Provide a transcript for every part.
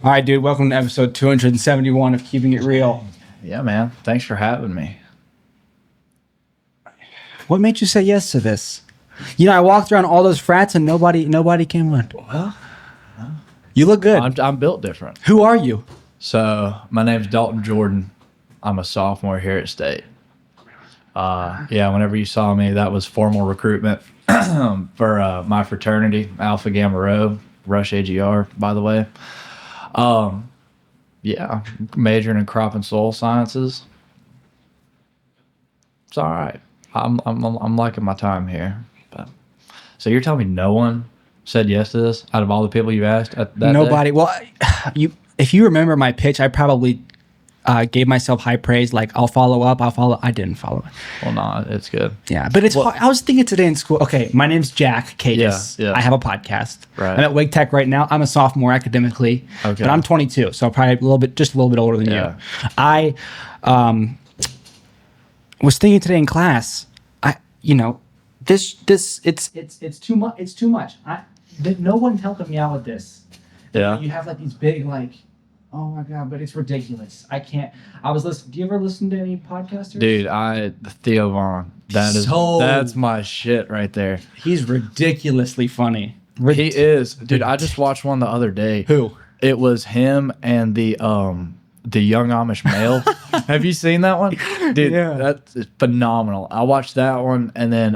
All right, dude. Welcome to episode 271 of Keeping It Real. Yeah, man. Thanks for having me. What made you say yes to this? You know, I walked around all those frats and nobody came on. Well, You look good. I'm built different. Who are you? So my name's Dalton Jordan. I'm a sophomore here at State. Yeah, whenever you saw me, that was formal recruitment for my fraternity, Alpha Gamma Rho, Rush AGR, by the way. Yeah, majoring in crop and soil sciences. It's all right. I'm liking my time here. But, so you're telling me no one said yes to this out of all the people you asked at that Nobody. day? Well, if you remember my pitch, I probably gave myself high praise. Like, I'll follow up. I didn't follow it. Well, no, it's good. Yeah, but it's hard. I was thinking today in school. Okay, my name's jackkadis. Yeah. I have a podcast. Right. I'm at Wig Tech right now. I'm a sophomore academically, Okay. but I'm 22, so probably just a little bit older than Yeah. you. I was thinking today in class. It's too much. It's too much. No one's helping me out with this. Yeah. You have like these big like. Oh my god! But it's ridiculous. I can't. I was listening. Do you ever listen to any podcasters? Dude, Theo Vaughn. That's my shit right there. He's ridiculously funny. He is. Dude, I just watched one the other day. Who? It was him and the young Amish male. Have you seen that one? Dude, Yeah. that's phenomenal. I watched that one, and then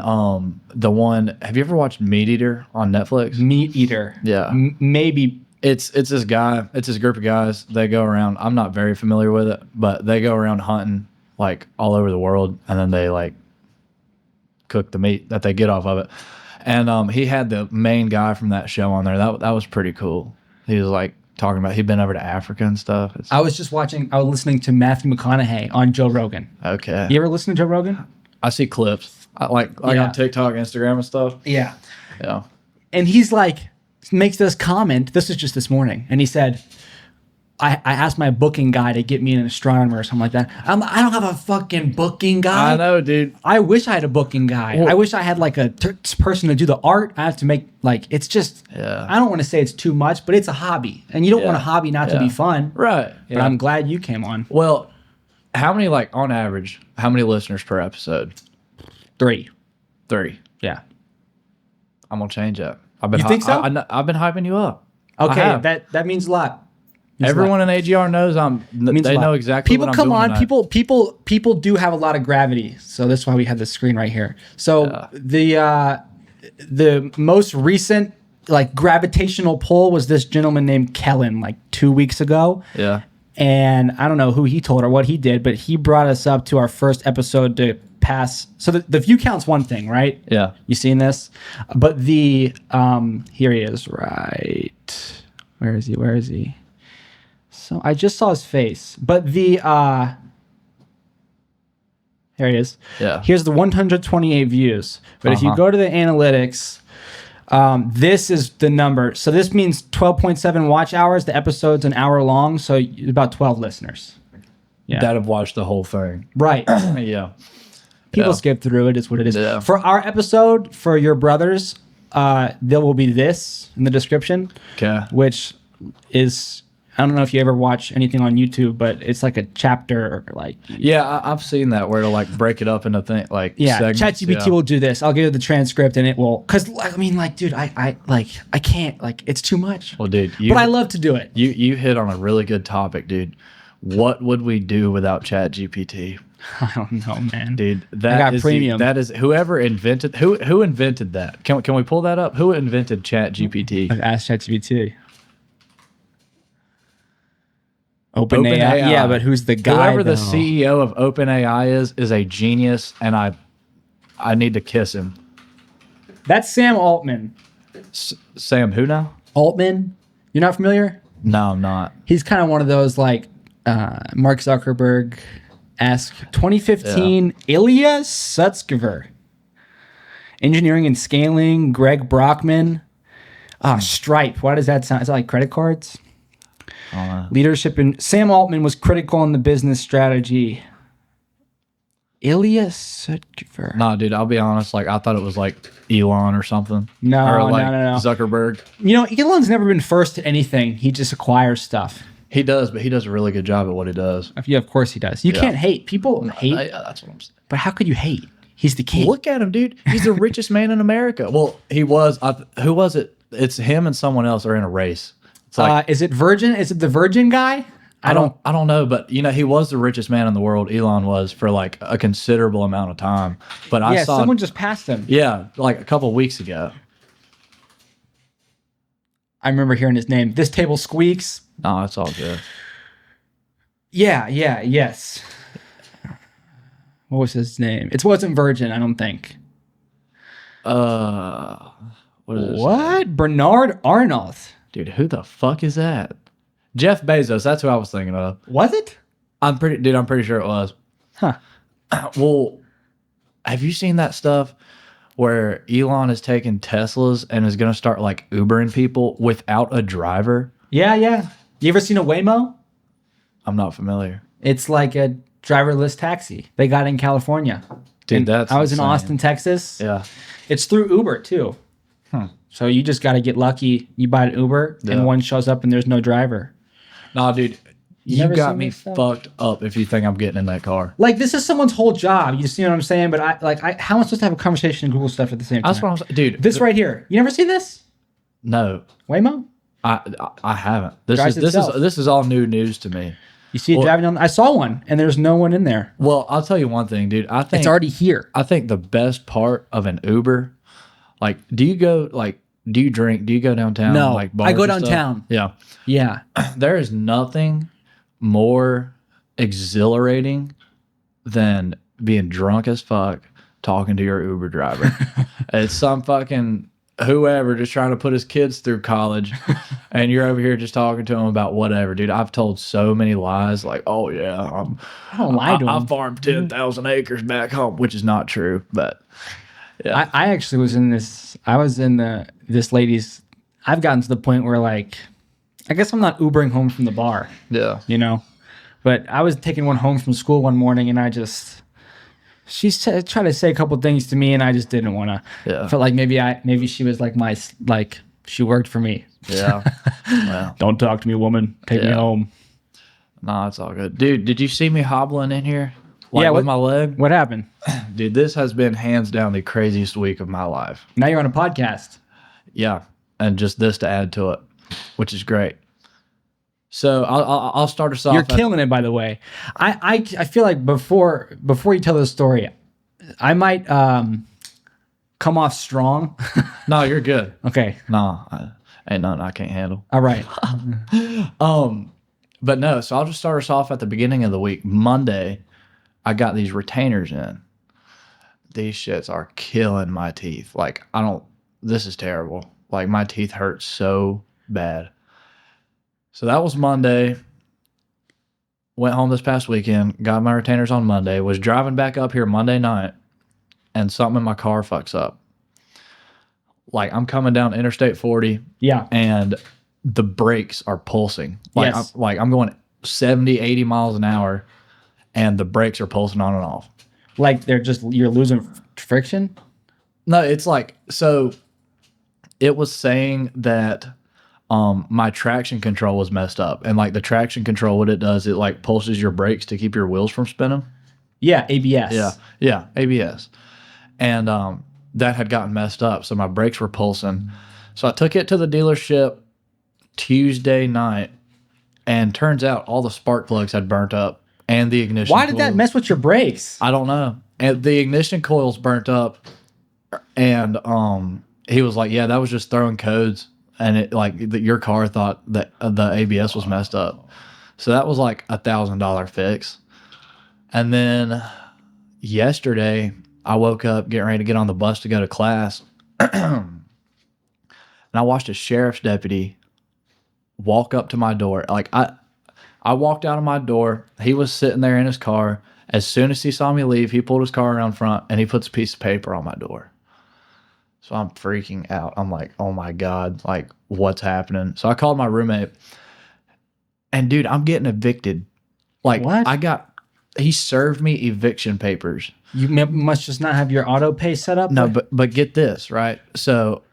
the one, have you ever watched Meat Eater on Netflix? Meat Eater. Yeah. Maybe. It's this guy, it's this group of guys. They go around, I'm not very familiar with it, but they go around hunting like all over the world, and then they like cook the meat that they get off of it. And he had the main guy from that show on there. That was pretty cool. He was like talking about he'd been over to Africa and stuff. I was listening to Matthew McConaughey on Joe Rogan. Okay. You ever listen to Joe Rogan? I see clips. Like Yeah. on TikTok, Instagram and stuff. Yeah. Yeah. And he's like, makes this comment. This is just this morning. And he said, I asked my booking guy to get me an astronomer or something like that. I don't have a fucking booking guy. I know, dude. I wish I had a booking guy. Well, I wish I had like a person to do the art. I have to make like, it's just, Yeah. I don't want to say it's too much, but it's a hobby. And you don't want a Yeah. hobby not to Yeah. be fun. Right. But I'm glad you came on. Well, how many, like on average, how many listeners per episode? 3. 3. Yeah. I'm gonna change that. I've been You think so? I've been hyping you up. I Okay. have. That means a lot. Everyone in AGR knows they know exactly people what I'm come doing on tonight. people do have a lot of gravity, so that's why we have this screen right here. So the most recent like gravitational pull was this gentleman named Kellen like 2 weeks ago. Yeah. And I don't know who he told or what he did, but he brought us up to our first episode to pass. So the view count's one thing, right? Yeah. You seen this? But the here he is, right? Where is he? So I just saw his face, but the here he is. Yeah. Here's the 128 views. But if you go to the analytics, this is the number. So this means 12.7 watch hours. The episode's an hour long, so about 12 listeners. Yeah. That have watched the whole thing. Right. Yeah. People Yeah. skip through it. It's what it is. Yeah. For our episode, for your brothers, there will be this in the description, Okay. which is, I don't know if you ever watch anything on YouTube, but it's like a chapter, like, Yeah, I've seen that where to like break it up into segments. ChatGPT will do this. I'll give you the transcript and it will, because I mean, like, dude, I can't, like, it's too much. Well, dude, But I love to do it. you hit on a really good topic, dude. What would we do without ChatGPT? I don't know, man. Dude, I got premium. that is whoever invented who invented that. Can we pull that up? Who invented ChatGPT? Ask ChatGPT. OpenAI. Yeah, but who's the guy? Whoever the though? CEO of OpenAI is a genius, and I need to kiss him. That's Sam Altman. Sam, who now? Altman? You're not familiar? No, I'm not. He's kind of one of those like Mark Zuckerberg-esque. 2015, Ilya Sutskever. Engineering and scaling, Greg Brockman. Stripe. Why does that sound? Is that like credit cards? Leadership. And Sam Altman was critical in the business strategy. Ilya Sutskever. Nah, dude, I'll be honest. Like, I thought it was like Elon or something. No, or like no. Zuckerberg. You know, Elon's never been first to anything. He just acquires stuff. He does, but he does a really good job at what he does. Yeah, of course he does. You can't hate. People hate. That's what I'm saying. But how could you hate? He's the king. Look at him, dude. He's the richest man in America. Well, he was. Who was it? It's him and someone else are in a race. It's like, is it Virgin? Is it the Virgin guy? I don't know, but you know, he was the richest man in the world. Elon was for like a considerable amount of time. But I saw someone just passed him. Yeah, like a couple of weeks ago. I remember hearing his name. This table squeaks. No, it's all good. Yes. What was his name? It wasn't Virgin, I don't think. What is this? What? Bernard Arnault. Dude, who the fuck is that? Jeff Bezos. That's who I was thinking of. Was it? I'm pretty sure it was. Huh. Well, have you seen that stuff where Elon is taking Teslas and is going to start like Ubering people without a driver? Yeah. You ever seen a Waymo? I'm not familiar. It's like a driverless taxi. They got it in California. Dude, I was insane. in Austin, Texas. Yeah. It's through Uber too. So you just got to get lucky. You buy an Uber and one shows up and there's no driver. Nah, dude. You never got seen me this stuff? fucked up if you think I'm getting in that car. Like, this is someone's whole job. You see what I'm saying? But how am I supposed to have a conversation and Google stuff at the same time? That's what I'm saying. Dude. This right here. You never see this? No. Waymo? I haven't. This Drives itself. is all new news to me. You see it driving on. I saw one, and there's no one in there. Well, I'll tell you one thing, dude. I think It's already here. I think the best part of an Uber, like, do you drink? Do you go downtown? No, like bars I go and stuff? downtown. Yeah. Yeah. There is nothing more exhilarating than being drunk as fuck talking to your Uber driver. It's some fucking whoever just trying to put his kids through college, and you're over here just talking to him about whatever, dude. I've told so many lies, like, oh yeah, I don't lie to I him. farmed 10,000 acres back home, which is not true, but yeah. I actually was in this. I was in this lady's. I've gotten to the point where, like, I guess I'm not Ubering home from the bar. Yeah. You know, but I was taking one home from school one morning, and she tried to say a couple things to me, and I just didn't want to. Yeah. I felt like maybe she was like she worked for me. Yeah. Well, Don't talk to me, woman. Take me home. no, it's all good. Dude, did you see me hobbling in here? Like, Yeah, with my leg? What happened? Dude, this has been hands down the craziest week of my life. Now you're on a podcast. Yeah. And just this to add to it, which is great. So I'll start us off. You're killing it, by the way. I feel like before you tell this story, I might come off strong. No, you're good. Okay. No, ain't nothing I can't handle. All right. But no, so I'll just start us off at the beginning of the week. Monday, I got these retainers in. These shits are killing my teeth. Like, this is terrible. Like, my teeth hurt so bad. So that was Monday. Went home this past weekend, got my retainers on Monday, was driving back up here Monday night, and something in my car fucks up. Like, I'm coming down Interstate 40. Yeah. And the brakes are pulsing. Like, Yes. I'm going 70, 80 miles an hour, and the brakes are pulsing on and off. Like you're losing friction. No, it's like, so it was saying that my traction control was messed up. And like the traction control, what it does, it like pulses your brakes to keep your wheels from spinning. Yeah, ABS. Yeah, ABS. And that had gotten messed up. So my brakes were pulsing. So I took it to the dealership Tuesday night, and turns out all the spark plugs had burnt up and the ignition Why did that coils. mess with your brakes? I don't know. And the ignition coils burnt up, and he was like, yeah, that was just throwing codes, and it like your car thought that the ABS was messed up. So that was like $1,000 fix. And then yesterday I woke up getting ready to get on the bus to go to class, and I watched a sheriff's deputy walk up to my door. Like, I walked out of my door. He was sitting there in his car. As soon as he saw me leave, he pulled his car around front, and he puts a piece of paper on my door. So I'm freaking out. I'm like, oh my God, like, what's happening? So I called my roommate, and dude, I'm getting evicted. Like, What? I got he served me eviction papers. You must just not have your auto pay set up. No, but get this, right? So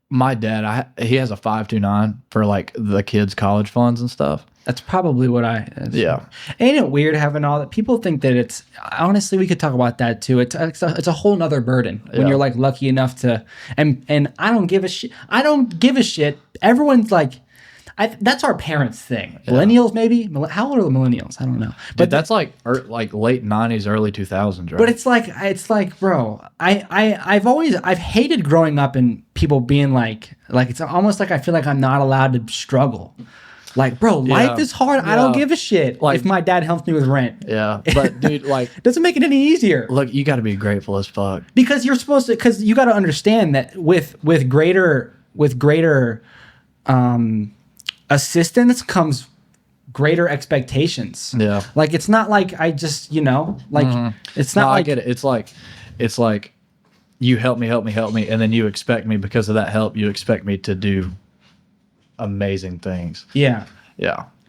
my dad, he has a 529 for like the kids' college funds and stuff. That's probably what yeah. Ain't it weird having all that? People think that it's, honestly, we could talk about that too. It's a whole nother burden when you're like lucky enough to, and I don't give a shit. I don't give a shit. Everyone's like, that's our parents' thing. Yeah. Millennials, maybe. How old are the millennials? I don't know. But dude, that's like late 90s, early 2000s, right? But it's like, bro, I've hated growing up and people being like it's almost like I feel like I'm not allowed to struggle. Like, bro, life is hard. Yeah. I don't give a shit if my dad helps me with rent. Yeah, but dude, like, doesn't make it any easier. Look, you got to be grateful as fuck because you're supposed to. Because you got to understand that with greater assistance comes greater expectations. Yeah, like it's not like I just it's not like I get it. It's like you help me, and then you expect me because of that help. You expect me to do amazing things. Yeah.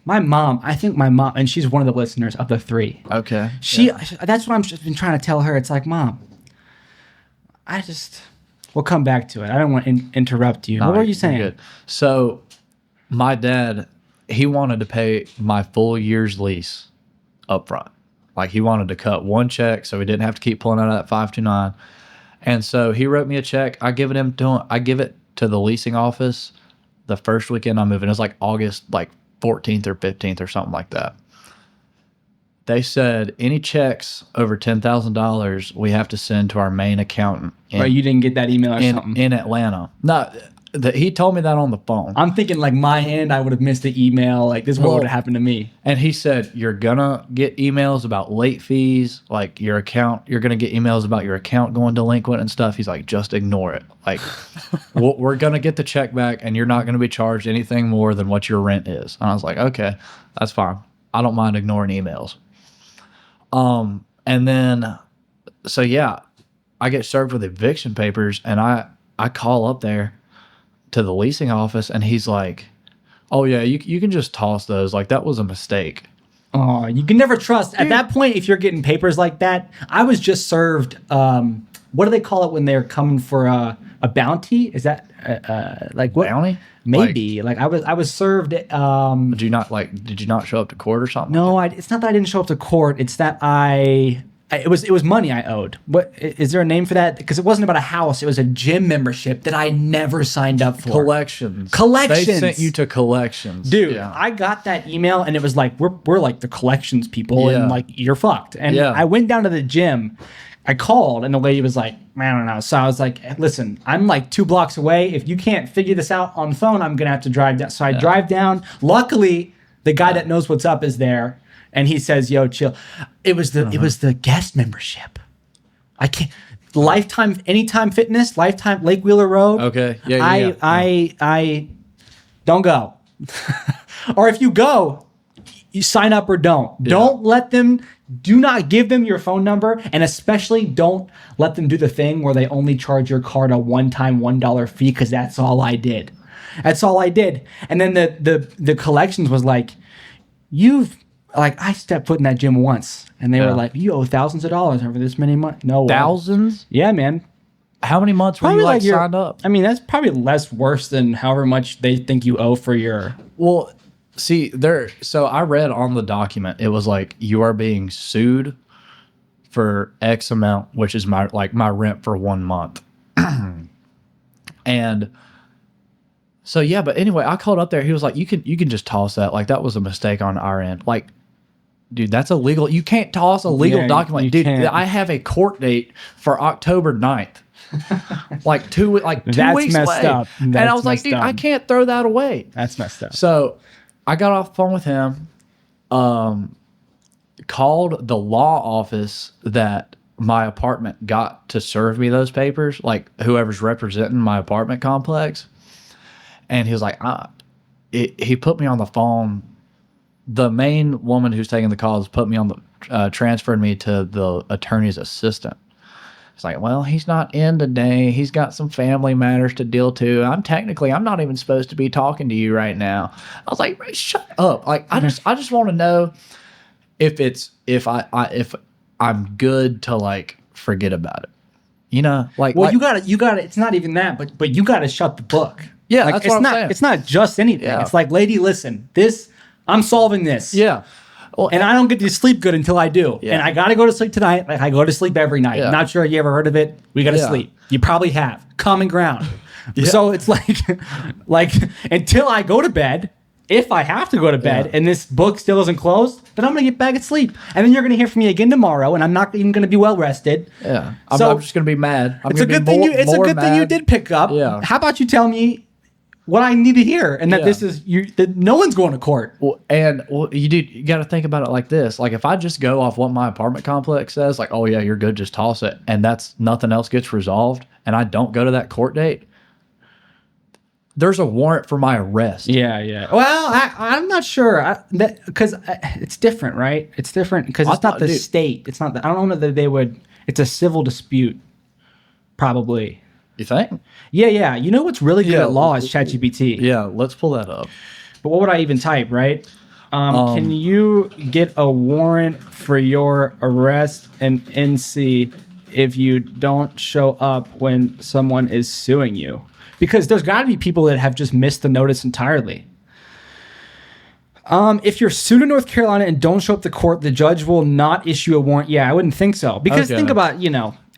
I think my mom, and she's one of the listeners of the three. Okay. That's what I've been trying to tell her. It's like, Mom, we'll come back to it. I don't want to interrupt you. What were you saying? Good. So my dad, he wanted to pay my full year's lease up front. Like he wanted to cut one check so he didn't have to keep pulling out of that 529. And so he wrote me a check. I give it to the leasing office the first weekend I'm moving. It was like August 14th or 15th or something like that. They said any checks over $10,000 we have to send to our main accountant. Right, you didn't get that email or something? In Atlanta. No, he told me that on the phone. I'm thinking like my end, I would have missed the email. Like this would have happened to me. And he said, you're going to get emails about late fees, like your account. You're going to get emails about your account going delinquent and stuff. He's like, just ignore it. Like we're going to get the check back and you're not going to be charged anything more than what your rent is. And I was like, okay, that's fine. I don't mind ignoring emails. And then, so yeah, I get served with eviction papers and I call up there to the leasing office and he's like, oh yeah, you can just toss those. Like that was a mistake. Oh, you can never trust. At that point, if you're getting papers like that, I was just served, what do they call it when they're coming for a bounty? Is that like what? Bounty? Maybe. Like I was served. Did you not show up to court or something? No, it's not that I didn't show up to court. It's that it was money I owed. What is there a name for that? Because it wasn't about a house. It was a gym membership that I never signed up for. Collections. They sent you to collections, dude. Yeah. I got that email and it was like we're like the collections people and like you're fucked. And I went down to the gym. I called and the lady was like, I don't know. So I was like, listen, I'm like 2 blocks away. If you can't figure this out on the phone, I'm gonna have to drive down. So I drive down. Luckily, the guy that knows what's up is there. And he says, yo, chill. It was the guest membership. I can't. Lifetime, Anytime Fitness, Lifetime, Lake Wheeler Road. Okay. I don't go. Or if you go, you sign up or don't. Yeah. Do not give them your phone number. And especially don't let them do the thing where they only charge your card a one-time $1 fee because that's all I did. And then the collections was like, I stepped foot in that gym once, and they were like, "You owe thousands of dollars over this many months." No, thousands? Yeah, man. How many months were you signed up? I mean, that's probably less worse than however much they think you owe for your. Well, see, so I read on the document, it was like you are being sued for X amount, which is my rent for 1 month, and. So yeah, but anyway, I called up there. He was like, "You can just toss that. Like that was a mistake on our end. Like, dude, that's illegal. You can't toss a legal document, dude. Can't. I have a court date for October 9th, like 2 weeks messed away. up. And I was like, dude, I can't throw that away. That's messed up. So I got off the phone with him, called the law office that my apartment got to serve me those papers, like whoever's representing my apartment complex. And he was like, he put me on the phone. The main woman who's taking the calls put me on transferred me to the attorney's assistant. It's like, well, he's not in today. He's got some family matters to deal to. I'm not even supposed to be talking to you right now. I was like, shut up. Like, I just want to know if I'm good to like forget about it, you know, like, Well, like, you gotta. It's not even that, but you gotta shut the book. Yeah, like, that's it's what I'm not. saying. It's not just anything. Yeah. It's like, lady, listen, I'm solving this. yeah. Well, And I don't get to sleep good until I do. Yeah. And I gotta go to sleep tonight. Like I go to sleep every night. Yeah. Not sure you ever heard of it. We gotta Yeah. sleep. You probably have. Common ground. Yeah. So it's like until I go to bed, if I have to go to bed Yeah. and this book still isn't closed, then I'm gonna get back and sleep. And then you're gonna hear from me again tomorrow, and I'm not even gonna be well rested. yeah. So- I'm just gonna be mad. It's a good thing it's a good thing you did pick up. Yeah. How about you tell me what I need to hear, and that Yeah. this is that no one's going to court. Well, you got to think about it like this. Like, if I just go off what my apartment complex says, like, oh yeah, you're good, just toss it, and that's nothing else gets resolved, and I don't go to that court date, there's a warrant for my arrest. Yeah. Well, I'm not sure because it's different, right? It's different because it's not the state. It's not. I don't know that they would. It's a civil dispute, probably. You think? Yeah. You know what's really good Yeah. at law is ChatGPT. Yeah, let's pull that up. But what would I even type, right? Can you get a warrant for your arrest and NC if you don't show up when someone is suing you? Because there's got to be people that have just missed the notice entirely. If you're sued in North Carolina and don't show up to court, the judge will not issue a warrant. Yeah, I wouldn't think so. Because think about,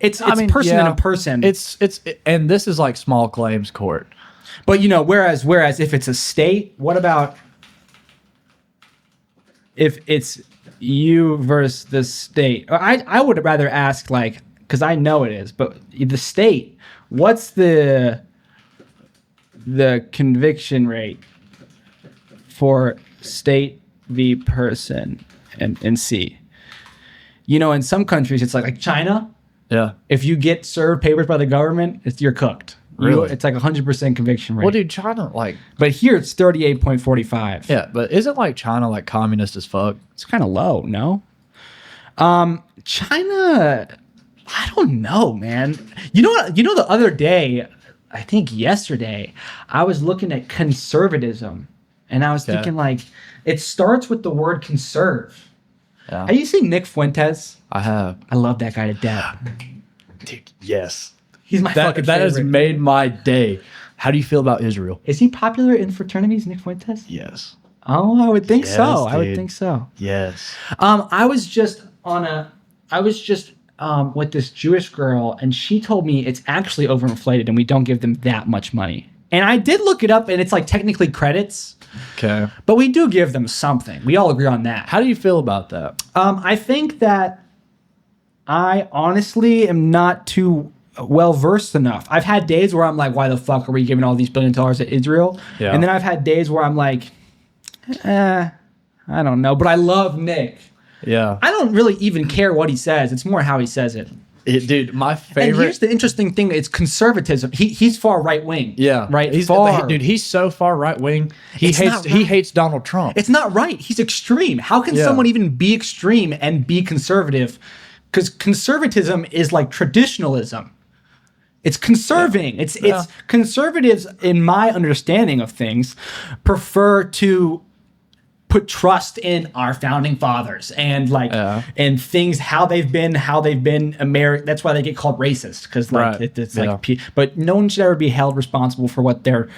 it's person in a person. And this is like small claims court. But whereas if it's a state, what about if it's you versus the state? I would rather ask, like, because I know it is, but the state, what's the conviction rate for state v person and C? In some countries it's like China. Yeah. If you get served papers by the government, you're cooked. Really? It's like 100% conviction rate. Well, dude, China, like... But here it's 38.45. Yeah, but isn't, like, China, like, communist as fuck? It's kind of low, no? China, I don't know, man. You know what? The other day, I think yesterday, I was looking at conservatism, and I was thinking, like, it starts with the word conserve. Yeah. Have you seen Nick Fuentes? I have. I love that guy to death. Dude, yes. He's my fucking That favorite. has made my day. How do you feel about Israel? Is he popular in fraternities, Nick Fuentes? Yes. Oh, I would think Yes, so. I would dude. think so. Yes. I was just with this Jewish girl, and she told me it's actually overinflated and we don't give them that much money. And I did look it up, and it's like technically credits, Okay. but we do give them something. We all agree on that. How do you feel about that? I think that I honestly am not too well versed enough. I've had days where I'm like, why the fuck are we giving all these $1 billion to Israel? Yeah. And then I've had days where I'm like, I don't know. But I love Nick. Yeah. I don't really even care what he says. It's more how he says it. Dude, my And favorite... here's the interesting thing: it's conservatism. He's far right wing. Yeah. Right. He's so far right wing. He It's not hates Donald Trump. It's not right. He's extreme. How can Yeah. someone even be extreme and be conservative? Because conservatism is like traditionalism. It's conserving. Yeah. It's conservatives, in my understanding of things, prefer to put trust in our founding fathers and and things how they've been American. That's why they get called racist, because it's like, but no one should ever be held responsible for what their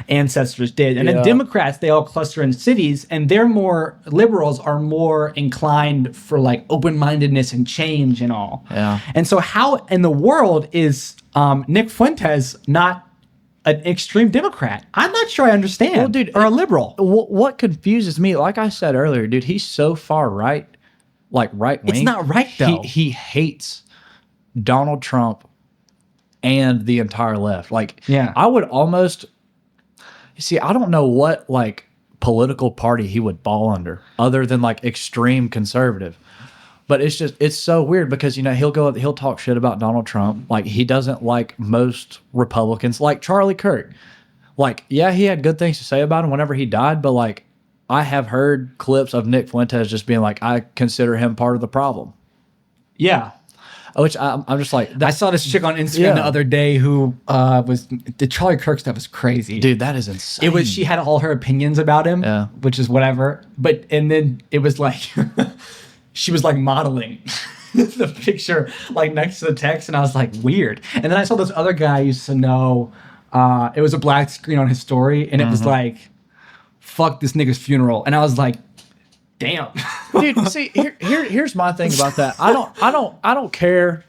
ancestors did. And then Democrats, they all cluster in cities, and liberals are more inclined for like open-mindedness and change and all. Yeah. And so how in the world is Nick Fuentes not an extreme Democrat? I'm not sure I understand. Well, dude, or a liberal. What confuses me, like I said earlier, dude, he's so far right, like right wing. It's not right though. He hates Donald Trump and the entire left. Like, Yeah. I would almost see. I don't know what like political party he would fall under, other than like extreme conservative. But it's so weird because, he'll talk shit about Donald Trump. Like, he doesn't like most Republicans, like Charlie Kirk. Like, yeah, he had good things to say about him whenever he died, but like, I have heard clips of Nick Fuentes just being like, I consider him part of the problem. Yeah. Which I'm just like, I saw this chick on Instagram the other day who the Charlie Kirk stuff is crazy. dude, that is insane. She had all her opinions about him, which is whatever. And then it was like, she was like modeling the picture like next to the text, and I was like, weird. And then I saw this other guy I used to know. It was a black screen on his story, and it was like, fuck this nigga's funeral. And I was like, damn. Dude, see, here's my thing about that. I don't care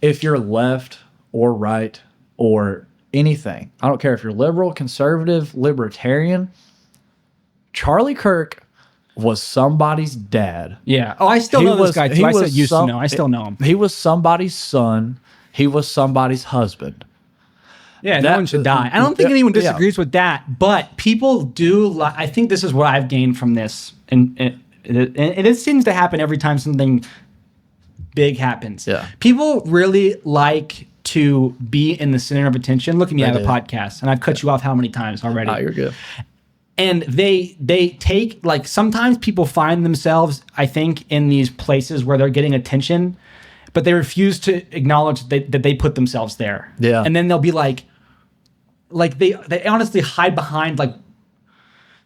if you're left or right or anything. I don't care if you're liberal, conservative, libertarian. Charlie Kirk was somebody's dad. Yeah. Oh, I still know this guy too. I said used to know. I still know him. He was somebody's son. He was somebody's husband. Yeah, no one should die. I don't think anyone disagrees with that, but people do. I think this is what I've gained from this, and it seems to happen every time something big happens. Yeah, people really like to be in the center of attention. Look at me at the podcast, and I've cut you off how many times already? Oh, you're good. And they take, like, sometimes people find themselves, I think, in these places where they're getting attention, but they refuse to acknowledge that they put themselves there. Yeah. And then they'll be like they honestly hide behind like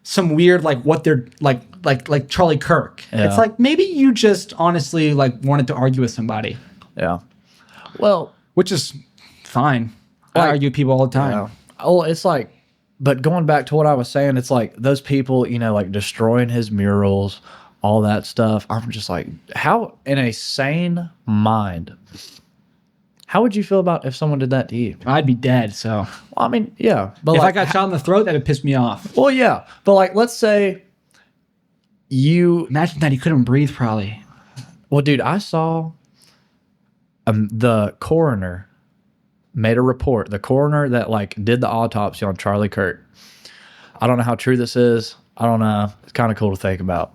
some weird, like, what they're like Charlie Kirk. Yeah. It's like, maybe you just honestly like wanted to argue with somebody. Yeah. Well, which is fine. I argue with people all the time. Yeah. Oh, it's like, but going back to what I was saying, it's like those people, you know, like destroying his murals, all that stuff. I'm just like, how in a sane mind, how would you feel about if someone did that to you? I'd be dead. So, well, I mean, yeah, but if like, I got shot in the throat, that would piss me off. Well, yeah, but like, let's say you imagine that he couldn't breathe, probably. Well, dude, I saw the coroner made a report. The coroner that like did the autopsy on Charlie Kirk. I don't know how true this is. I don't know. It's kind of cool to think about.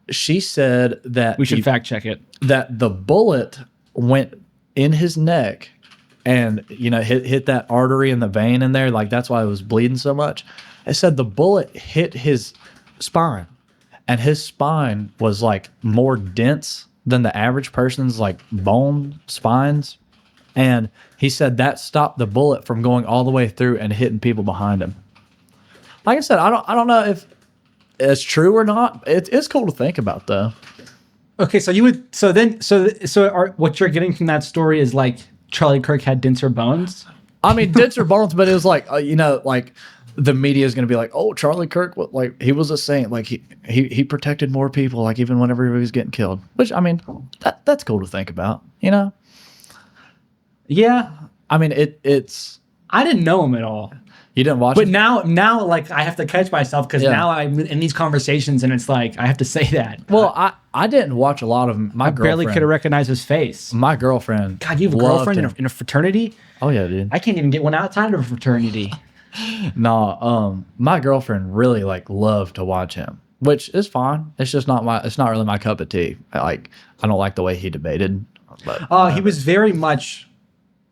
She said that we should fact check it. That the bullet went in his neck and, you know, hit that artery in the vein in there. Like, that's why it was bleeding so much. It said the bullet hit his spine, and his spine was like more dense than the average person's like bone spines. And he said that stopped the bullet from going all the way through and hitting people behind him. Like I said, I don't know if it's true or not. It's cool to think about, though. Okay, so what you're getting from that story is like Charlie Kirk had denser bones. I mean, denser bones, but it was like you know, like the media is going to be like, oh, Charlie Kirk, like he was a saint, like he protected more people, like even whenever he was getting killed. Which, I mean, that's cool to think about, you know. Yeah, I mean, it's. I didn't know him at all. You didn't watch but it? now, like, I have to catch myself because now I'm in these conversations and it's like I have to say that. Well, I didn't watch a lot of my girlfriend. Barely could have recognized his face. My girlfriend. God, you have a girlfriend in a fraternity? Oh yeah, dude. I can't even get one outside of a fraternity. No, my girlfriend really like loved to watch him, which is fine. It's just it's not really my cup of tea. I don't like the way he debated. But he was very much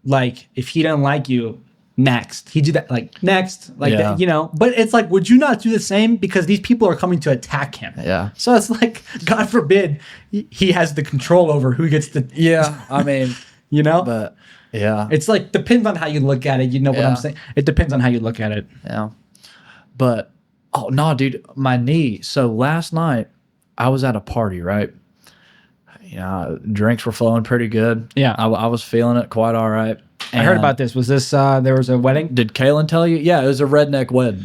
like, if he didn't like you, next. He did that, like, next, like, that, you know. But it's like, would you not do the same? Because these people are coming to attack him. Yeah. So it's like, God forbid he has the control over who gets the. Yeah, I mean, you know. But yeah, it's like, depends on how you look at it. You know what I'm saying? It depends on how you look at it. Yeah. But oh no, dude, my knee. So last night I was at a party, right? You know, drinks were flowing pretty good. Yeah, I was feeling it quite all right. And I heard about this. Was this there was a wedding? Did Kaylin tell you? Yeah, it was a redneck wedding.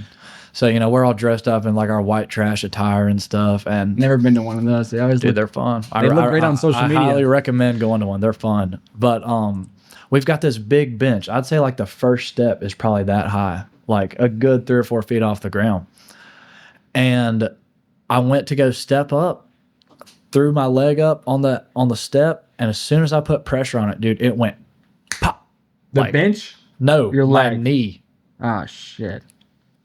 So, you know, we're all dressed up in like our white trash attire and stuff. And never been to one of those. They always they're fun. They look great on social media. I highly recommend going to one. They're fun. But we've got this big bench. I'd say like the first step is probably that high, like a good 3 or 4 feet off the ground. And I went to go step up, threw my leg up on the step, and as soon as I put pressure on it, dude, it went pop. The bench? No, your my leg. knee. Oh shit.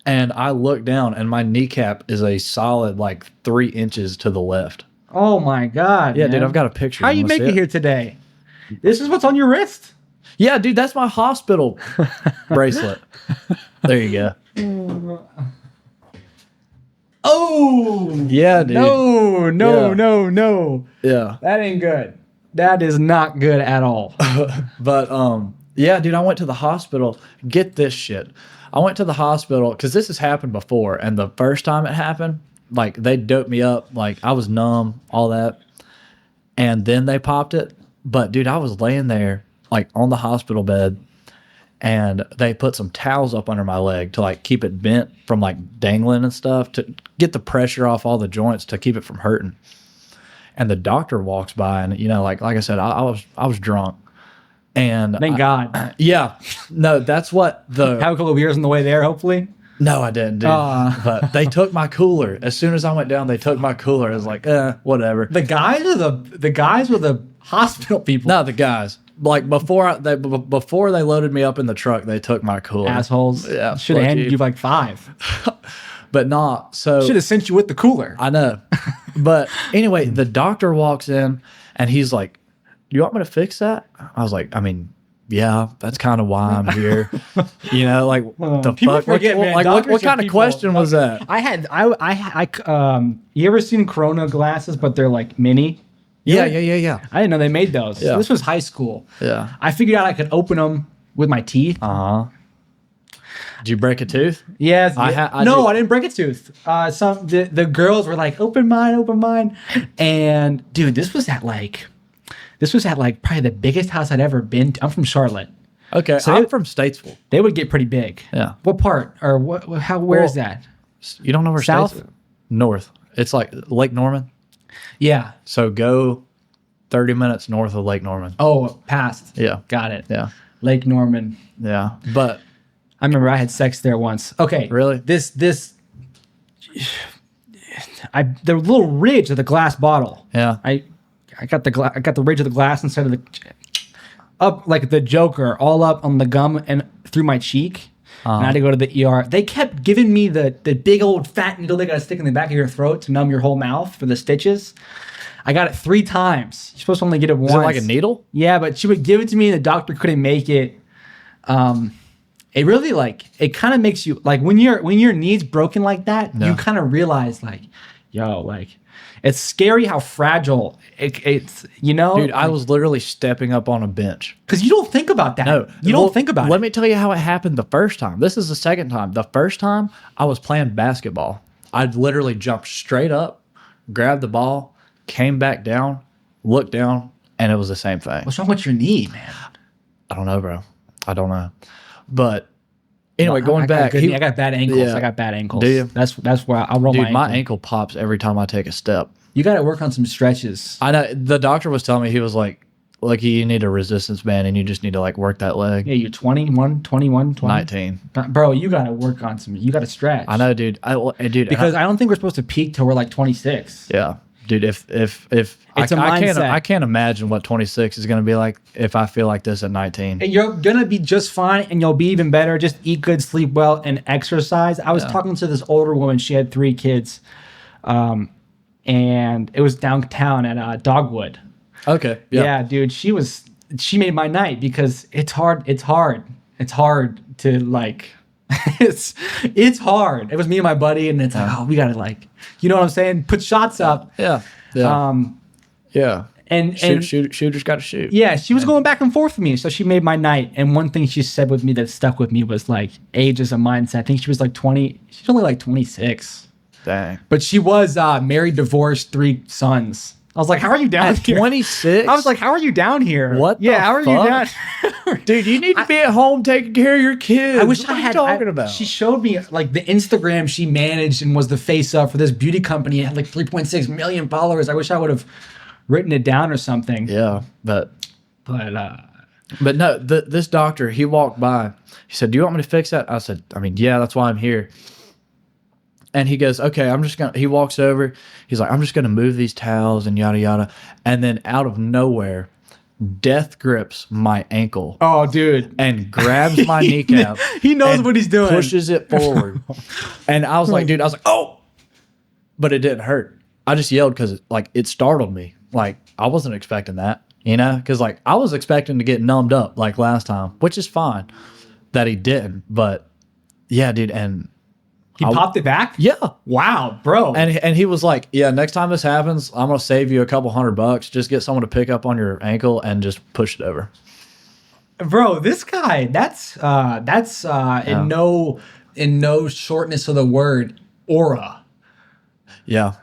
And I looked down, and my kneecap is a solid like 3 inches to the left. Oh my God. Yeah, man. dude, I've got a picture. How you make it here today? This is what's on your wrist? Yeah, dude, that's my hospital bracelet. There you go. Oh yeah, dude. No. Yeah, that ain't good. That is not good at all. But yeah, dude, I went to the hospital. Get this shit. I went to the hospital because this has happened before, and the first time it happened, like they doped me up, like I was numb, all that. and then they popped it. But dude, I was laying there like on the hospital bed, and they put some towels up under my leg to like keep it bent from like dangling and stuff to get the pressure off all the joints to keep it from hurting. And the doctor walks by, and like I said, I was drunk, and Thank God. yeah, no, that's what the Have a couple of beers on the way there, hopefully. no, I didn't, dude. But they took my cooler as soon as I went down. They took my cooler. I was like, whatever. The guys or the guys were the hospital people. No, the guys. Like before they loaded me up in the truck, they took my cooler. Assholes. Yeah, Should have fuck handed you. you like 5. But not so. Should have sent you with the cooler. I know. But anyway, the doctor walks in and he's like, "You want me to fix that?" I was like, "I mean, yeah, that's kind of why I'm here." Like the People fuck. forget, man, what doctors are kind of people. question was that? You ever seen Corona glasses, but they're like mini? Yeah. I didn't know they made those. Yeah. This was high school. Yeah. I figured out I could open them with my teeth. Did you break a tooth? Yeah. I No, did. I didn't break a tooth. The girls were like, open mine. And dude, this was at like probably the biggest house I'd ever been to. I'm from Charlotte. Okay, So I'm from Statesville. They would get pretty big. Yeah. What part? Or where is that? You don't know where South? Statesville? North. It's like Lake Norman. Yeah. So go 30 minutes north of Lake Norman. Oh, past. Yeah. Got it. Yeah. Lake Norman. Yeah. But I remember I had sex there once. Okay. Really? The little ridge of the glass bottle. yeah. I got the ridge of the glass instead of the up like the Joker, all up on the gum and through my cheek. And I had to go to the ER. They kept giving me the big old fat needle they got to stick in the back of your throat to numb your whole mouth for the stitches. I got it 3 times. You're supposed to only get it once. Is it like a needle? Yeah, but she would give it to me and the doctor couldn't make it. It really it kind of makes you like when your knee's broken like that, you kind of realize it's scary how fragile it's. Dude, I was literally stepping up on a bench. because you don't think about that. No. You don't think about Let it. me tell you how it happened the first time. This is the second time. The first time I was playing basketball. I'd literally jumped straight up, grabbed the ball, came back down, looked down, and it was the same thing. What's wrong with your knee, man? I don't know, bro. I don't know. But anyway, I going back. I got bad ankles. Yeah. I got bad ankles. Do you? That's why I'll roll Dude, my my ankle pops every time I take a step. You got to work on some stretches. I know the doctor was telling me, he was like, you need a resistance band and you just need to like work that leg. Yeah, you're 21, 20. 19. Bro, you got to work on some. You got to stretch. I know, dude. Because I don't think we're supposed to peak till we're like 26. Yeah, dude. If It's a I mindset. I can't imagine what 26 is going to be like if I feel like this at 19. And you're going to be just fine and you'll be even better. Just eat good, sleep well, and exercise. I was talking to this older woman. She had 3 kids. And it was downtown at Dogwood. Okay. Yeah, dude. She made my night because it's hard to like it's hard. It was me and my buddy, and it's like, oh, we gotta like, you know what I'm saying? Put shots up. Yeah. Yeah. And Shooters got to shoot. yeah, she was going back and forth with me, so she made my night. And one thing she said with me that stuck with me was like, age is a mindset. I think she was like 20. She's only like 26. Dang. But she was married, divorced, 3 sons. I was like, how are you down here? 26? I was like, how are you down here? What the Yeah, how are you down fuck? Dude, you need to be at home taking care of your kids. I wish what I are had. you talking about? She showed me like the Instagram she managed and was the face up for this beauty company. It had like 3.6 million followers. I wish I would have written it down or something. Yeah, but no, this doctor, he walked by. He said, "Do you want me to fix that?" I said, "I mean, yeah, that's why I'm here." And he goes, "Okay, he walks over. He's like, I'm just going to move these towels and yada, yada. And then out of nowhere, death grips my ankle Oh, dude. and grabs my kneecap. He knows and what he's doing. Pushes it forward. And I was like, oh, but it didn't hurt. I just yelled because it startled me. Like, I wasn't expecting that, because like I was expecting to get numbed up like last time, which is fine that he didn't. But yeah, dude. And He popped it back? yeah. Wow, bro. And he was like, yeah, next time this happens, I'm going to save you a couple $100. Just get someone to pick up on your ankle and just push it over. Bro, this guy, that's in no shortness of the word, aura. Yeah.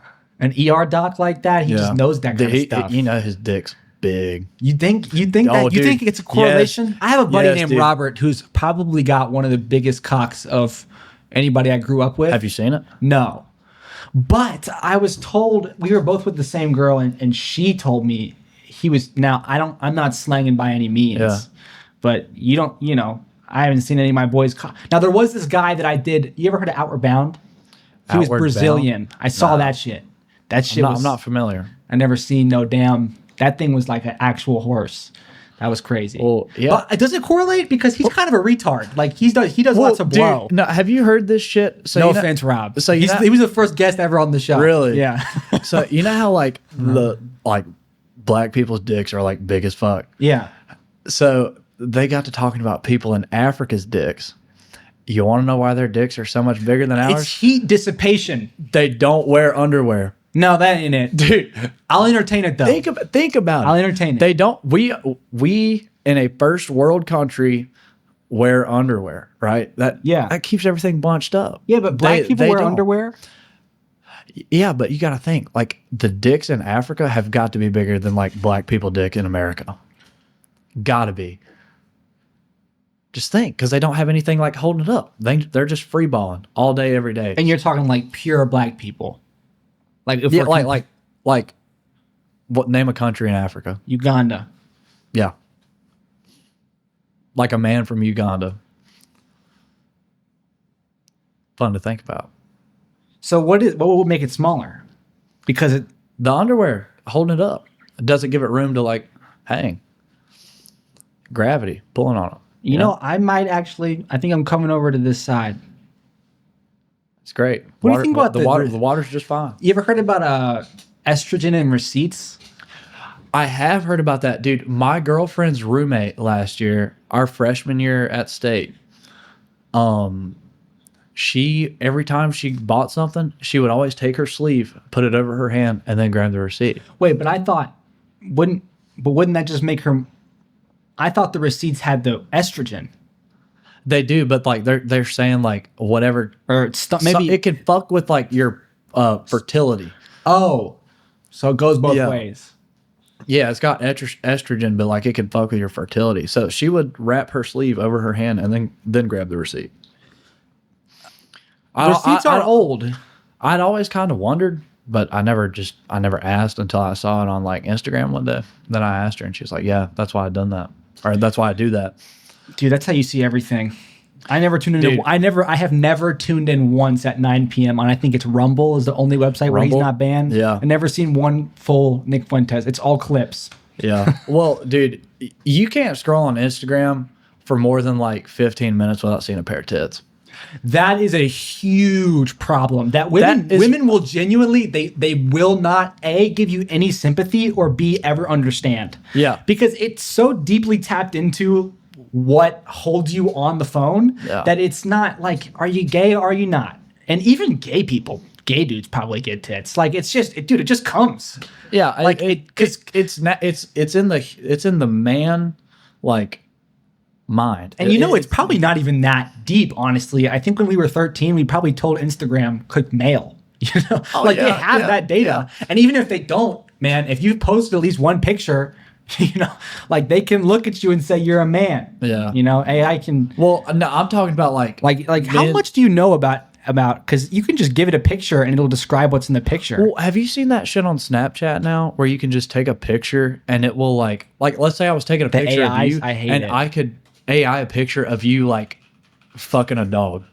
An ER doc like that, he just knows that kind of stuff. You know, his dick's big. You think Oh, that? You dude. think it's a correlation? Yes. I have a buddy Yes, named dude. Robert who's probably got one of the biggest cocks of anybody I grew up with. Have you seen it? No. But I was told, we were both with the same girl, and she told me he was, now I'm not slanging by any means, Yeah. but I haven't seen any of my boys. Now there was this guy that I did, you ever heard of Outward Bound? He was Outward Brazilian. Bound? I saw No. that shit. That shit I'm not familiar. I never seen no damn, that thing was like an actual horse. That was crazy. Well, yeah. But does it correlate? Because he's kind of a retard. Like he does lots of blow. Dude, no, have you heard this shit? So No you know- offense, Rob. So you know- he was the first guest ever on the show. Really? Yeah. So you know how like black people's dicks are like big as fuck. Yeah. So they got to talking about people in Africa's dicks. You want to know why their dicks are so much bigger than It's ours? heat dissipation. They don't wear underwear, No, that ain't it. dude. I'll entertain it though. Think about it. I'll entertain it. They don't. We in a first world country wear underwear, right? That keeps everything bunched up. Yeah, but black people wear don't. underwear. Yeah, but you got to think like the dicks in Africa have got to be bigger than like black people dick in America. Got to be. Just think, because they don't have anything like holding it up. They're just free balling all day, every day. And you're talking like pure black people. Like if Yeah, we're like what name a country in Africa? Uganda. Yeah. Like a man from Uganda. Fun to think about. So what would make it smaller? Because The underwear holding it up. It doesn't give it room to like hang. Gravity pulling on it. you know, I think I'm coming over to this side. It's great. What do you think about the water? The water's just fine. You ever heard about estrogen and receipts? I have heard about that, dude. My girlfriend's roommate last year, our freshman year at state, she every time she bought something, she would always take her sleeve, put it over her hand, and then grab the receipt. Wait, but I thought wouldn't that just make her? I thought the receipts had the estrogen. They do, but like they're saying like whatever, Or maybe it can fuck with like your fertility. Oh, so it goes both Yeah. ways. Yeah, it's got estrogen, but like it can fuck with your fertility. So she would wrap her sleeve over her hand and then grab the receipt. Receipts are old. I'd always kind of wondered, but I never asked until I saw it on like Instagram one day. Then I asked her, and she was like, "Yeah, that's why I done that, or that's why I do that." Dude, that's how you see everything. I never tuned into. Dude. I have never tuned in once at 9 p.m. on. I think it's Rumble is the only website where he's Rumble? not banned. Yeah. I've never seen one full Nick Fuentes. It's all clips. Yeah. Well, dude, you can't scroll on Instagram for more than like 15 minutes without seeing a pair of tits. That is a huge problem. That women will genuinely they will not give you any sympathy or ever understand. Yeah. Because it's so deeply tapped into what holds you on the phone that it's not like, are you gay or are you not? And even gay dudes probably get tits. Like it's just, it just comes. Yeah, Like, it's in the man like mind. And it's probably not even that deep, honestly. I think when we were 13, we probably told Instagram click mail. They have that data. Yeah. And even if they don't, man, if you've posted at least one picture, like they can look at you and say you're a man. Yeah. AI can. Well, no, I'm talking about like how much do you know about because you can just give it a picture and it'll describe what's in the picture. Well, have you seen that shit on Snapchat now where you can just take a picture and it will like let's say I was taking a picture of you and I could AI a picture of you like fucking a dog.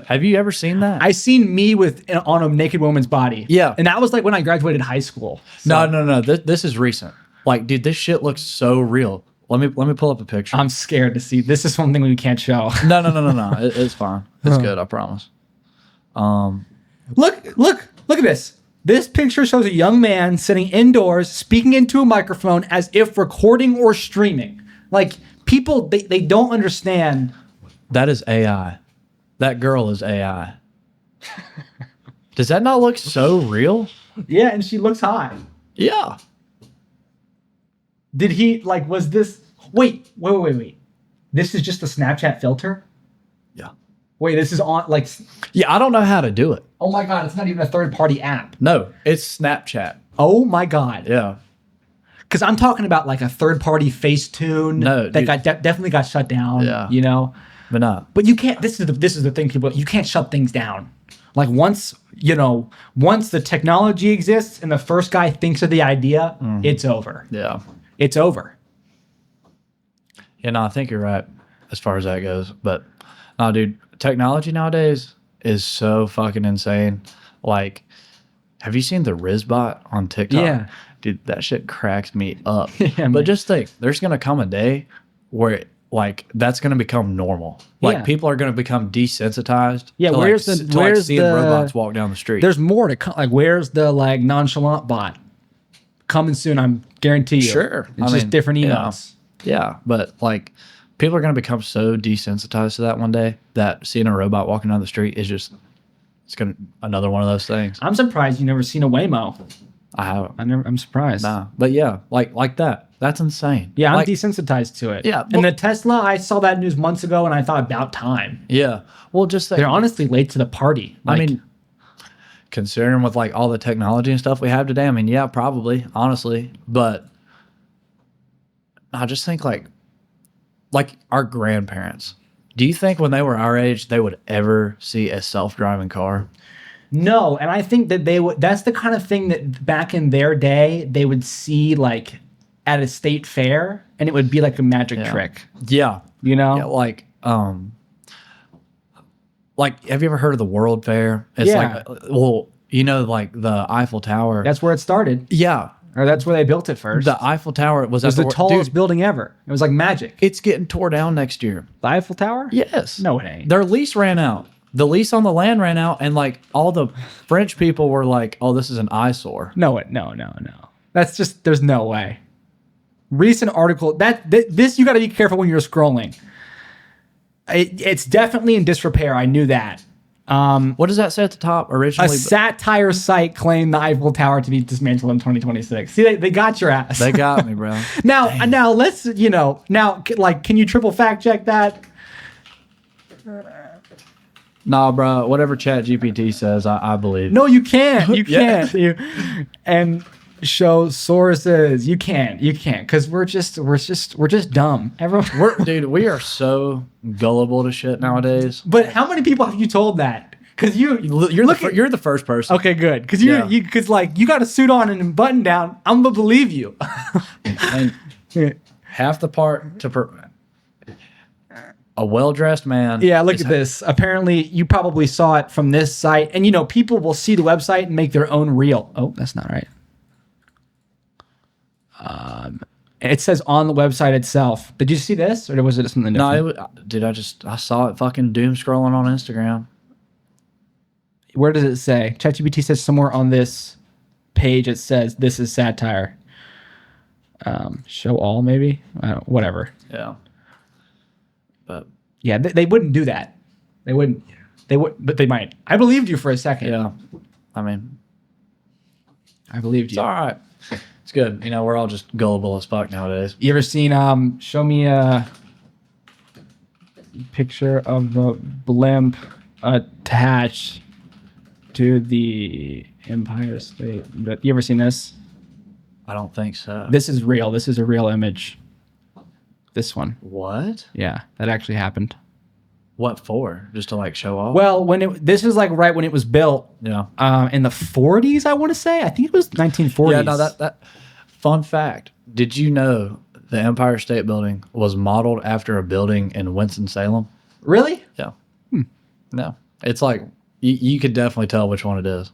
Have you ever seen that? I seen me on a naked woman's body. Yeah. And that was like when I graduated high school. So. No. This is recent. Like, dude, this shit looks so real. Let me pull up a picture. I'm scared to see. This is something we can't show. No. It's fine. It's good. I promise. Look at this. This picture shows a young man sitting indoors, speaking into a microphone as if recording or streaming. Like people, they don't understand. That is AI. That girl is AI. Does that not look so real? Yeah, and she looks hot. Yeah. Did he was this? Wait. This is just a Snapchat filter? Yeah. Wait, this is on like. Yeah, I don't know how to do it. Oh my god, it's not even a third-party app. No, it's Snapchat. Oh my god. Yeah. Because I'm talking about like a third-party Facetune No, that dude. got definitely got shut down. Yeah. You know. But no. But you can't. This is the thing, people. You can't shut things down. Like once the technology exists and the first guy thinks of the idea, it's over. Yeah. It's over. Yeah, no, I think you're right as far as that goes. But no, dude, technology nowadays is so fucking insane. Like, have you seen the Rizbot on TikTok? Yeah. Dude, that shit cracks me up. Yeah, but man. just think, there's gonna come a day where like that's gonna become normal. Like Yeah. people are gonna become desensitized. Yeah, to, where's like, the- to, where's like seeing the- robots walk down the street? There's more to come. Like, where's the like nonchalant bot? Coming soon, I'm guarantee you. Sure. It's I just mean, different yeah. emails. Yeah, but like people are gonna become so desensitized to that one day that seeing a robot walking down the street is just it's gonna another one of those things. I'm surprised you never seen a Waymo. I haven't. I'm surprised. Nah, but yeah, like that. That's insane. Yeah, I'm like, desensitized to it. Yeah, And the Tesla, I saw that news months ago, and I thought about time. yeah. Well, just think, They're honestly late to the party. I Like, mean, considering with like all the technology and stuff we have today, I mean, yeah, probably, honestly, but I just think like our grandparents. Do you think when they were our age they would ever see a self-driving car? no, and I think that they would. That's the kind of thing that back in their day they would see like at a state fair, and it would be like a magic trick. Yeah. You know? Yeah, like have you ever heard of the World Fair? It's Yeah. like well, you know, like the Eiffel Tower. That's where it started, yeah. or that's where they built it first. The Eiffel Tower was it was at the Dude, tallest building ever. It was like magic. it's getting tore down next year. The Eiffel Tower? Yes. No, it ain't. Their lease ran out. The lease on the land ran out, and like all the French people were like, "Oh, this is an eyesore." No. That's just, there's no way. Recent article this you got to be careful when you're scrolling. It's definitely in disrepair. I knew that. What does that say at the top A originally? satire site claimed the Eiffel Tower to be dismantled in 2026. See, they got your ass. They got me, bro. now let's can you triple fact check that? Nah, bro. Whatever Chat GPT says, I believe. No, you can't. You Yeah. can't. And show sources. You can't. Because we're just dumb. Everyone. Dude, we are so gullible to shit nowadays. But how many people have you told that? Because you're You're the first person. okay, good. Because Yeah. you got a suit on and a button down. I'm gonna believe you. And half the part to a well-dressed man. Yeah, look is- at this. Apparently, you probably saw it from this site, and people will see the website and make their own reel. Oh, that's not right. It says on the website itself. Did you see this, or was it something different? No, dude, I saw it fucking doom scrolling on Instagram. Where does it say? ChatGPT says somewhere on this page it says this is satire. Show all, maybe? Whatever. Yeah. But Yeah, they wouldn't do that. They wouldn't. They would, but they might. I believed you for a second. yeah, I mean, I believed it's you. all right. It's good. We're all just gullible as fuck nowadays. You ever seen? Show me a picture of the blimp attached to the Empire State. You ever seen this? I don't think so. This is real. This is a real image. This one. What? Yeah, that actually happened. What for? Just to like show off? Well, this is like right when it was built. Yeah. In the 40s, I want to say. I think it was 1940s. Yeah. No. That. Fun fact. Did you know the Empire State Building was modeled after a building in Winston-Salem? Really? Yeah. No. It's like you could definitely tell which one it is.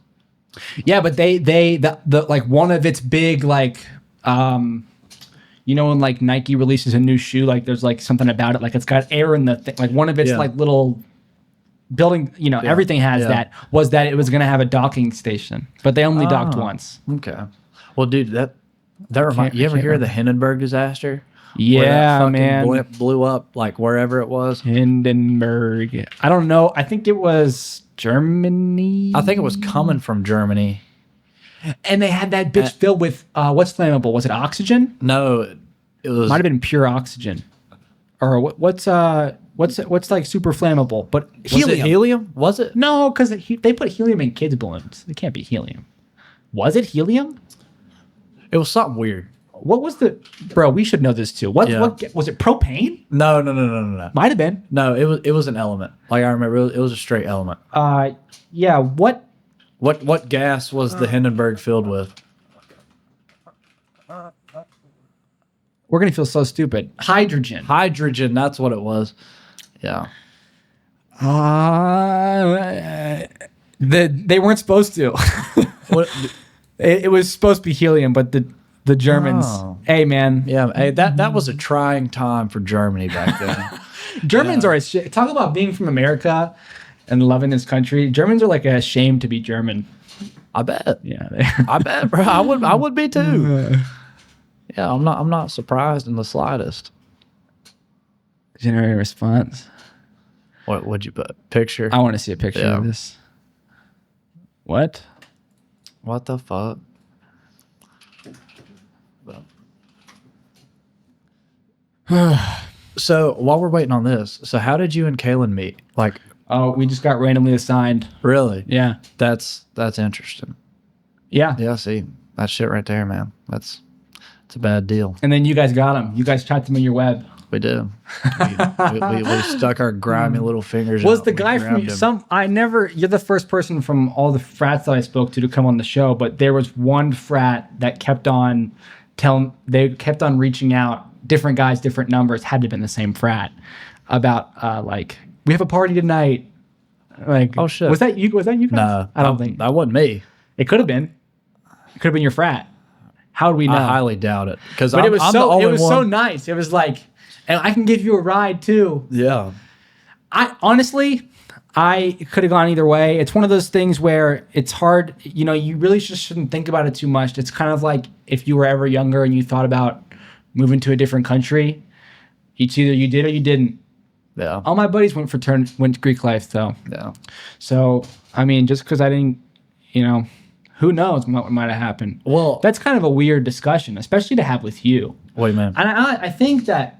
Yeah, but the like one of its big like when like Nike releases a new shoe, like there's like something about it, like it's got air in the thing, like one of its Yeah. like little building, everything has Yeah. that, was that it was going to have a docking station, but they only docked once. Okay. Well, dude, that reminds you ever hear of the Hindenburg disaster? Where that Yeah, fucking man. blimp blew up like wherever it was. Hindenburg. I don't know. I think it was Germany. I think it was coming from Germany. And they had that bitch filled with what's flammable? Was it oxygen? No, it was. Might have been pure oxygen. Or what's What's like super flammable? But Was helium. it helium? Was it? No, because they put helium in kids' balloons. It can't be helium. Was it helium? It was something weird. What was the bro? We should know this too. What Yeah. what was it? Propane? No. Might have been. No, it was an element. Like I remember, it was a straight element. Yeah. What? What gas was the Hindenburg filled with? We're gonna feel so stupid. Hydrogen. Hydrogen. That's what it was. Yeah. They weren't supposed to. What? It was supposed to be helium, but the Germans. Oh. Hey man, Yeah. Hey, that was a trying time for Germany back then. Germans are a shit. Talk about being from America and loving this country. Germans are like ashamed to be German. I bet. Yeah. I bet, bro. I would be too. Yeah, I'm not surprised in the slightest. Generate a response. What would you put? Picture? I want to see a picture Yeah. of this. What? What the fuck? So while we're waiting on this, so how did you and Kaylin meet? Like, Oh, we just got randomly assigned. really? Yeah. That's interesting. Yeah. Yeah, see, that shit right there, man. It's a bad deal. And then you guys got them. You guys tracked them in your web. We do. We stuck our grimy little fingers. Was out the and we guy grabbed from him. some? I never. You're the first person from all the frats that I spoke to come on the show, but there was one frat that kept on telling. They kept on reaching out. Different guys, different numbers. Had to have been the same frat. About like we have a party tonight. Like Oh, shit. Was that you? Was that you guys? No, I don't think that wasn't me. it could have been. It could have been your frat. How do we know? I highly doubt it because but I'm, it was I'm the so. only It was one. so nice. It was like, and I can give you a ride too. Yeah. I honestly, I could have gone either way. It's one of those things where it's hard. You know, you really just shouldn't think about it too much. It's kind of like if you were ever younger and you thought about moving to a different country. It's either you did or you didn't. Yeah. All my buddies went to Greek life though. Yeah. So I mean, just because I didn't, you know, who knows what might have happened. Well, That's kind of a weird discussion, especially to have with you. wait, man. And I think that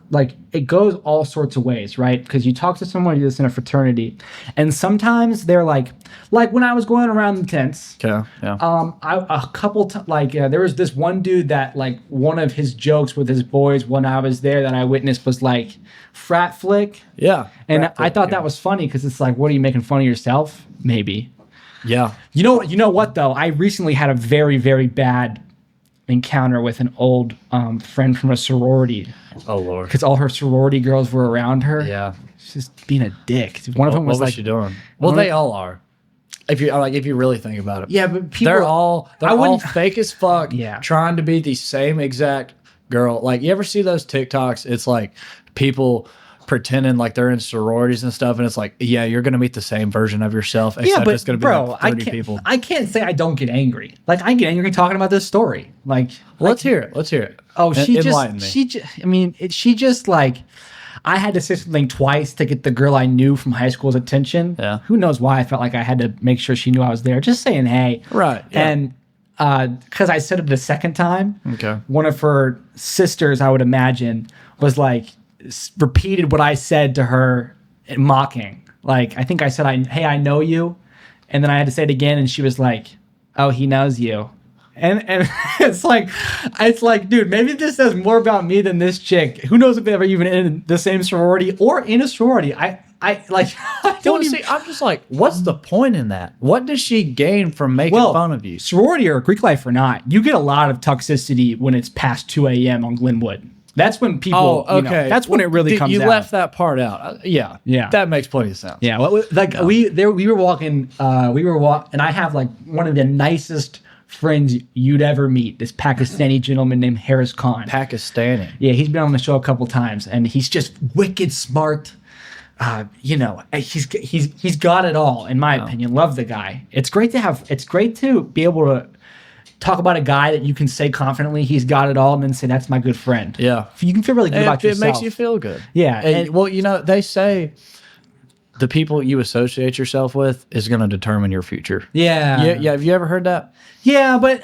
like it goes all sorts of ways, right? Because you talk to someone that's in a fraternity, and sometimes they're like when I was going around the tents. Okay. Yeah. There was this one dude that like one of his jokes with his boys when I was there that I witnessed was like frat flick, yeah. and Frat I flick, thought yeah. that was funny because it's like, what are you making fun of yourself? Maybe. Yeah. You know what though? I recently had a very, very bad encounter with an old friend from a sorority Oh Lord. because all her sorority girls were around her. Yeah. She's just being a dick. One of them What was was like, she doing? Well, they all are. If you really think about it. yeah, but people They're all I wouldn't- fake as fuck. Yeah. Trying to be the same exact girl. Like you ever see those TikToks? It's like people pretending like they're in sororities and stuff, and it's like, yeah, you're gonna meet the same version of yourself, except yeah, but it's gonna be bro, like I 30 can't. people. I can't say I don't get angry. Like I get angry talking about this story. Like Let's hear it. Let's hear it. oh, Enlighten me. she just like. I had to say something twice to get the girl I knew from high school's attention. Yeah. Who knows why I felt like I had to make sure she knew I was there. Just saying hey. Right, yeah. And because I said it the second time, Okay. one of her sisters, I would imagine, was like repeated what I said to her mocking. Like I think I said, "Hey, I know you," and then I had to say it again, and she was like, "Oh, he knows you." And it's like, dude, maybe this says more about me than this chick. Who knows if they're ever even in the same sorority or in a sorority? I like, I don't even. See, I'm just like, what's the point in that? What does she gain from making fun of you? Sorority or Greek life or not, you get a lot of toxicity when it's past 2 a.m. on Glenwood. That's when people. Oh, you know, okay. that's when it really comes You out. left that part out. Yeah. Yeah. That makes plenty of sense. Yeah, we were walking, and I have like one of the nicest friends you'd ever meet. This Pakistani gentleman named Harris Khan. Pakistani. Yeah, he's been on the show a couple times, and he's just wicked smart. He's got it all, in my opinion. Love the guy. It's great to be able to talk about a guy that you can say confidently he's got it all, and then say that's my good friend. Yeah. You can feel really good about It yourself. makes you feel good. Yeah, And, well, they say the people you associate yourself with is going to determine your future. Yeah. Yeah. Have you ever heard that? Yeah, but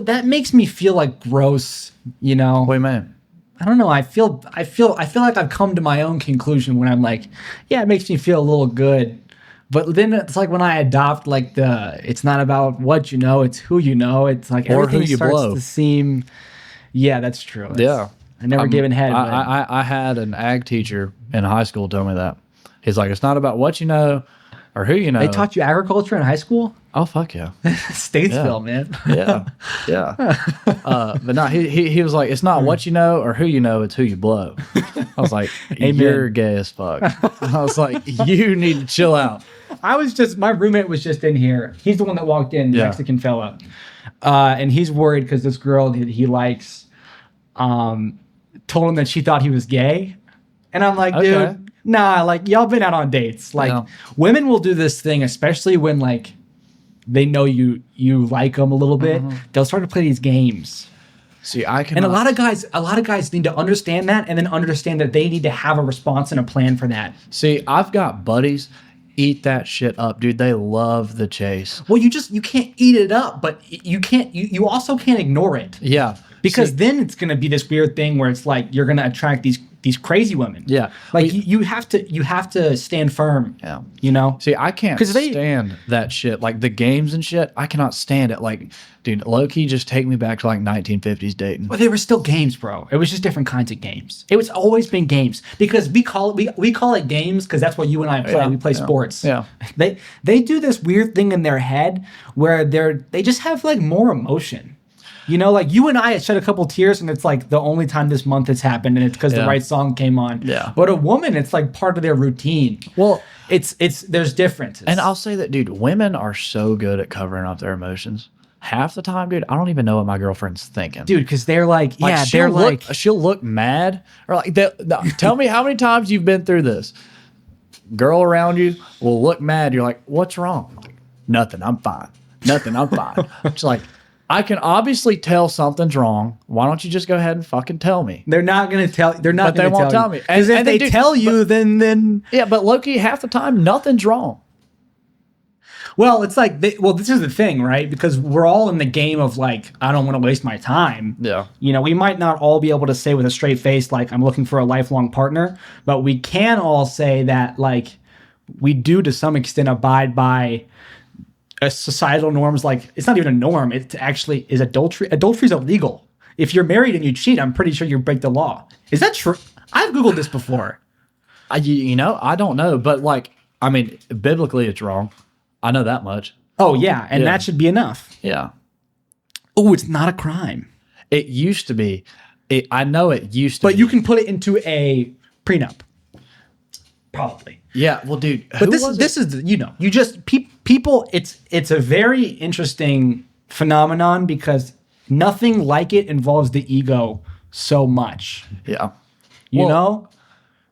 that makes me feel like gross, you know. Wait, man. I don't know. I feel like I've come to my own conclusion when I'm like, yeah, it makes me feel a little good. But then it's like when I adopt like it's not about what you know, it's who you know. It's like Or everything who you starts blow. to seem. Yeah, that's true. Yeah. I never given head. I had an ag teacher in high school tell me that. He's like, it's not about what you know or who you know. They taught you agriculture in high school? Oh, fuck yeah. Statesville, man. Yeah. But no, he was like, it's not what you know or who you know, it's who you blow. I was like, you're gay as fuck. I was like, you need to chill out. My roommate was just in here. He's the one that walked in, Mexican fella. And he's worried because this girl that he likes told him that she thought he was gay. And I'm like, dude, nah, like y'all been out on dates. Like women will do this thing, especially when like they know you like them a little bit. They'll start to play these games. See, and a lot of guys need to understand that and then understand that they need to have a response and a plan for that. See, I've got buddies eat that shit up, dude. They love the chase. Well, you can't eat it up, but you also can't ignore it. Yeah. Because then it's going to be this weird thing where it's like you're going to attract these crazy women. Yeah. Like you have to stand firm. Yeah. You know? See, I can't stand that shit. Like the games and shit, I cannot stand it. Like, dude, low-key just take me back to like 1950s dating. Well, they were still games, bro. It was just different kinds of games. It was always been games because we call it games because that's what you and I play. We play sports. Yeah. They do this weird thing in their head where they just have like more emotion. You know, like you and I shed a couple tears and it's like the only time this month it's happened and it's because the right song came on. Yeah. But a woman, it's like part of their routine. Well, there's differences. And I'll say that, dude, women are so good at covering up their emotions. Half the time, dude, I don't even know what my girlfriend's thinking. Dude, because they're like, she'll look mad. Or like, tell me how many times you've been through this. Girl around you will look mad. You're like, what's wrong? Like, nothing, I'm fine. Nothing, I'm fine. It's like, I can obviously tell something's wrong. Why don't you just go ahead and fucking tell me? They're not going to tell. They're not. But they won't tell me. Because if they tell you, then yeah. But low-key, half the time, nothing's wrong. Well, it's like, this is the thing, right? Because we're all in the game of like, I don't want to waste my time. Yeah. You know, we might not all be able to say with a straight face like I'm looking for a lifelong partner, but we can all say that like we do to some extent abide by societal norms. Like it's not even a norm. It actually is adultery. Adultery is illegal. If you're married and you cheat, I'm pretty sure you break the law. Is that true? I've Googled this before. You know, I don't know, but like, I mean, biblically it's wrong. I know that much. Oh yeah, and that should be enough. Yeah. Oh, it's not a crime. It used to be. I know it used to be. But you can put it into a prenup. Probably. Yeah, well, dude. But this is you know, you just people. It's a very interesting phenomenon because nothing like it involves the ego so much. Yeah, you know.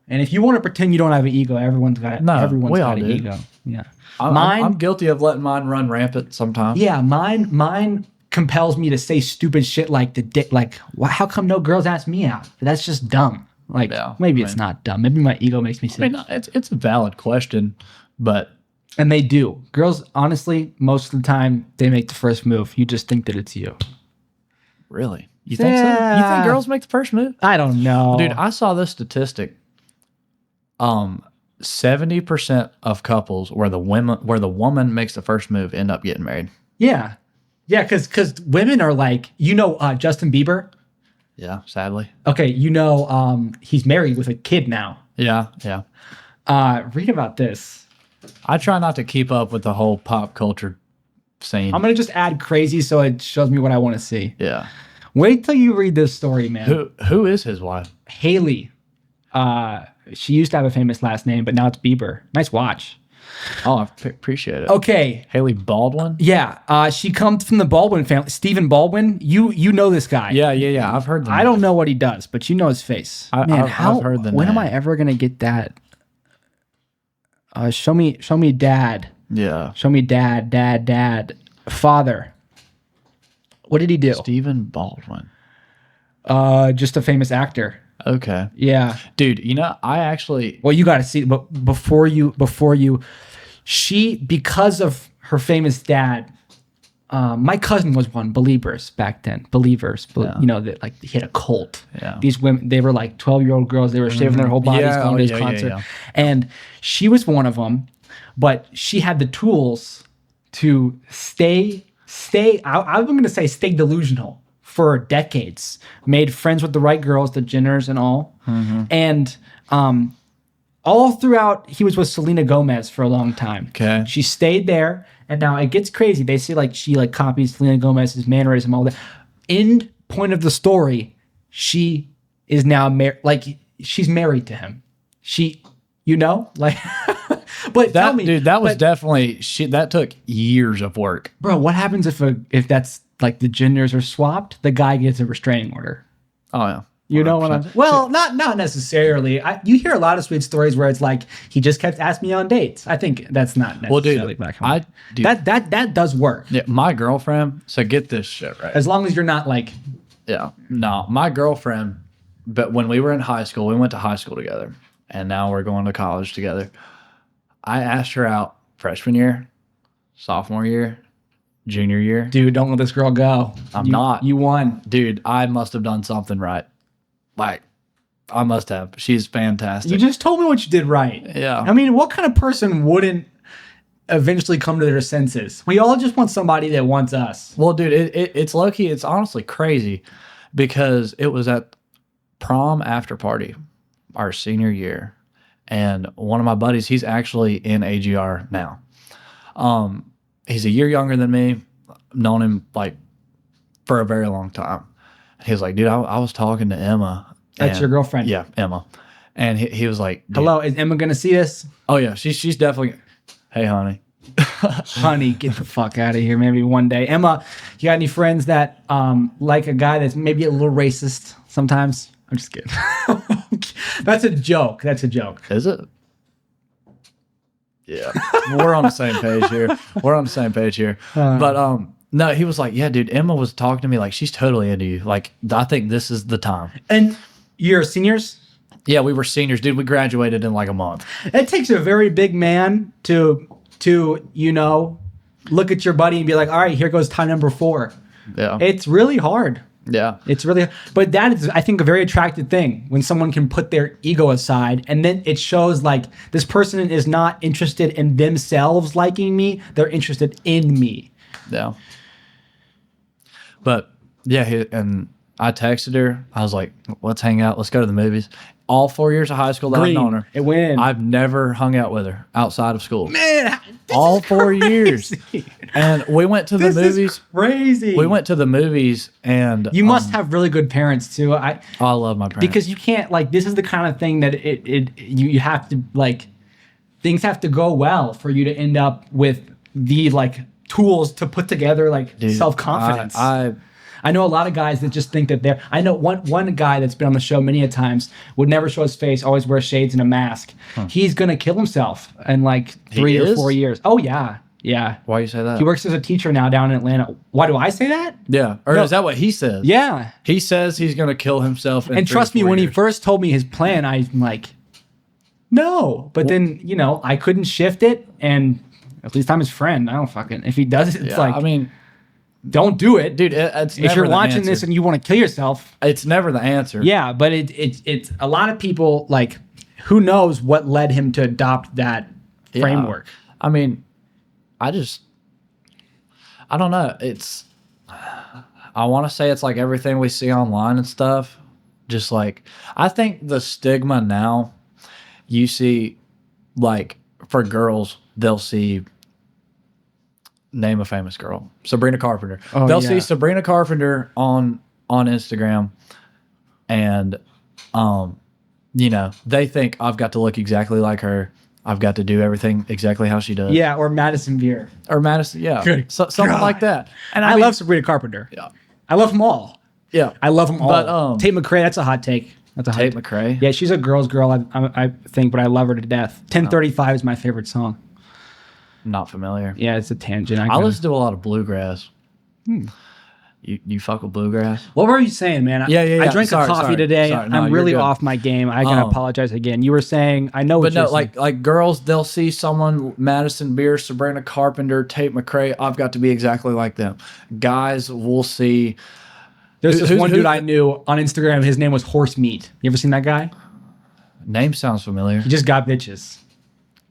And if you want to pretend you don't have an ego, everyone's got an ego. Yeah, I'm guilty of letting mine run rampant sometimes. Yeah, mine compels me to say stupid shit like how come no girls ask me out? That's just dumb. Like, maybe it's not dumb. Maybe my ego makes me say. I mean, it's a valid question, but and they do. Girls, honestly, most of the time they make the first move. You just think that it's you. Really? You think so? You think girls make the first move? I don't know, dude. I saw this statistic. 70% of couples where the woman makes the first move end up getting married. Yeah, because women are like, Justin Bieber. Yeah, sadly. Okay, he's married with a kid now. Yeah. Read about this. I try not to keep up with the whole pop culture scene. I'm going to just add crazy so it shows me what I want to see. Yeah. Wait till you read this story, man. Who is his wife? Haley. She used to have a famous last name, but now it's Bieber. Nice watch. Oh, I appreciate it. Okay. Haley Baldwin? Yeah. She comes from the Baldwin family. Stephen Baldwin. You know this guy. Yeah. I've heard that. I don't know what he does, but you know his face. I've heard the name. When am I ever going to get that? Show me dad. Yeah. Show me dad. Father. What did he do? Stephen Baldwin. Just a famous actor. Okay. Yeah. Dude, I actually... Well, you got to see, but before you, because of her famous dad, my cousin was one, Believers back then. Believers, you know, that like he had a cult. Yeah. These women, they were like 12-year-old girls. They were shaving their whole bodies, going to his concert, and she was one of them. But she had the tools to stay. I'm going to say stay delusional for decades. Made friends with the right girls, the Jenners and all, and all throughout he was with Selena Gomez for a long time. Okay, she stayed there. And now it gets crazy. They say like she like copies Selena Gomez's mannerism, all that. End point of the story, she is now like she's married to him. She, you know, like. But that, tell me, dude, that was definitely that took years of work, bro. What happens if that's like the genders are swapped? The guy gets a restraining order. Oh yeah. You know what I'm saying? Well, not necessarily. You hear a lot of sweet stories where it's like he just kept asking me on dates. I think that's not necessarily black and white. That does work. Yeah, my girlfriend. So get this shit right. As long as you're not like. Yeah, no, my girlfriend. But when we were in high school, we went to high school together, and now we're going to college together. I asked her out freshman year, sophomore year, junior year. Dude, don't let this girl go. I'm not. You won, dude. I must have done something right. Like, I must have. She's fantastic. You just told me what you did right. Yeah. I mean, what kind of person wouldn't eventually come to their senses? We all just want somebody that wants us. Well, dude, it's low-key. It's honestly crazy because it was at prom after party our senior year. And one of my buddies, he's actually in AGR now. He's a year younger than me. Known him, like, for a very long time. He was like, dude, I was talking to Emma. That's your girlfriend? Yeah, Emma. And he was like, dude, hello, is Emma going to see this? Oh, yeah. She's definitely, hey, honey. Honey, get the fuck out of here. Maybe one day. Emma, you got any friends that like a guy that's maybe a little racist sometimes? I'm just kidding. That's a joke. That's a joke. Is it? Yeah. We're on the same page here. But no, he was like, yeah, dude, Emma was talking to me like she's totally into you. Like, I think this is the time. And you're seniors? Yeah, we were seniors, dude. We graduated in like a month. It takes a very big man to you know, look at your buddy and be like, all right, here goes time number 4. Yeah. It's really hard. Yeah. It's really hard. But that is, I think, a very attractive thing when someone can put their ego aside and then it shows like this person is not interested in themselves liking me. They're interested in me. Yeah. But yeah, and I texted her. I was like, let's hang out. Let's go to the movies. All 4 years of high school that I've known her. It went. I've never hung out with her outside of school. Man, all 4 years. And we went to the movies. Is crazy. We went to the movies and you must have really good parents too. I love my parents. Because you can't like this is the kind of thing that you have to like things have to go well for you to end up with the like tools to put together like self-confidence. I know a lot of guys that just think that they're. I know one guy that's been on the show many a times would never show his face, always wears shades and a mask. He's gonna kill himself in like 3 or 4 years. Oh yeah, yeah. Why you say that? He works as a teacher now down in Atlanta. Why do I say that? Yeah, or no. Is that what he says? Yeah, he says he's gonna kill himself. And trust me, when he first told me his plan, I'm like, no. But then you know I couldn't shift it, and at least I'm his friend. I don't fucking if he does it, it's like I mean. Don't do it, dude. It's if you're watching this and you want to kill yourself, it's never the answer. Yeah, but it's a lot of people like who knows what led him to adopt that framework. I mean, I don't know. I want to say it's like everything we see online and stuff. Just like I think the stigma now, you see, like for girls, they'll see. Name a famous girl. Sabrina Carpenter. Oh, they'll see Sabrina Carpenter on Instagram and you know, they think I've got to look exactly like her. I've got to do everything exactly how she does. Yeah, or Madison Beer. Or Madison, yeah. Something like that. And I love Sabrina Carpenter. Yeah. I love them all. Yeah. I love them all. But Tate McRae, that's a hot take. That's a Tate McRae? Yeah, she's a girl's girl, I think, but I love her to death. 1035 is my favorite song. Not familiar. Yeah, it's a tangent. I listen to a lot of bluegrass. You fuck with bluegrass? What were you saying, man? Yeah. I drank a coffee today. Sorry. No, I'm you're really good. off my game. I gotta apologize again. You were saying, I know what But you're no, saying. like girls, they'll see someone, Madison Beer, Sabrina Carpenter, Tate McRae. I've got to be exactly like them. Guys will see. There's this one dude I knew on Instagram. His name was Horse Meat. You ever seen that guy? Name sounds familiar. He just got bitches.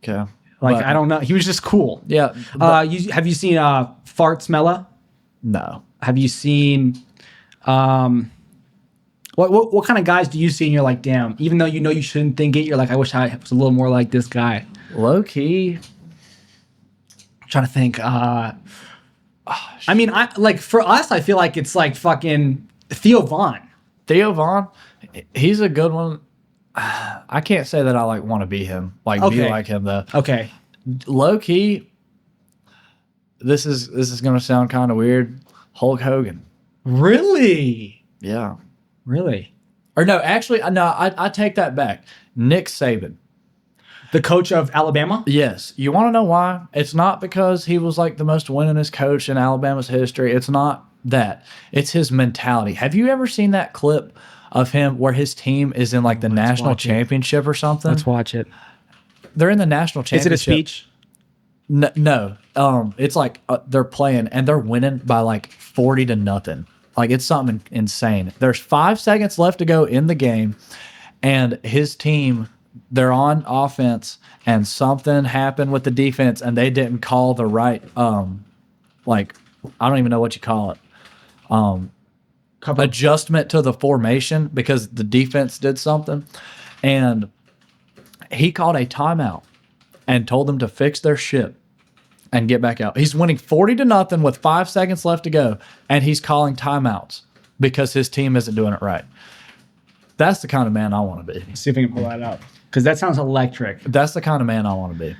Okay. Like, I don't know. He was just cool. Yeah. Have you seen Fart Smella? No. Have you seen what kind of guys do you see and you're like, damn, even though you know you shouldn't think it, you're like, I wish I was a little more like this guy. Low key. I'm trying to think. I mean, for us, I feel like it's like fucking Theo Vaughn. Theo Vaughn, he's a good one. I can't say that I like want to be him. Like be like him though. Okay. Low key. This is gonna sound kind of weird. Hulk Hogan. Really? Yeah. Really? Or no, actually, no. I take that back. Nick Saban, the coach of Alabama. Yes. You want to know why? It's not because he was like the most winningest coach in Alabama's history. It's not that. It's his mentality. Have you ever seen that clip of him where his team is in like the national championship or something? Let's watch it. They're in the national championship. Is it a speech? No. It's like they're playing and they're winning by like 40-0. Like it's something insane. There's 5 seconds left to go in the game, and his team, they're on offense, and something happened with the defense, and they didn't call the right like I don't even know what you call it. Adjustment to the formation because the defense did something, and he called a timeout and told them to fix their shit and get back out. He's winning 40-0 with 5 seconds left to go, and he's calling timeouts because his team isn't doing it right. That's the kind of man I want to be. Let's see if we can pull that up, because that sounds electric. That's the kind of man I want to be.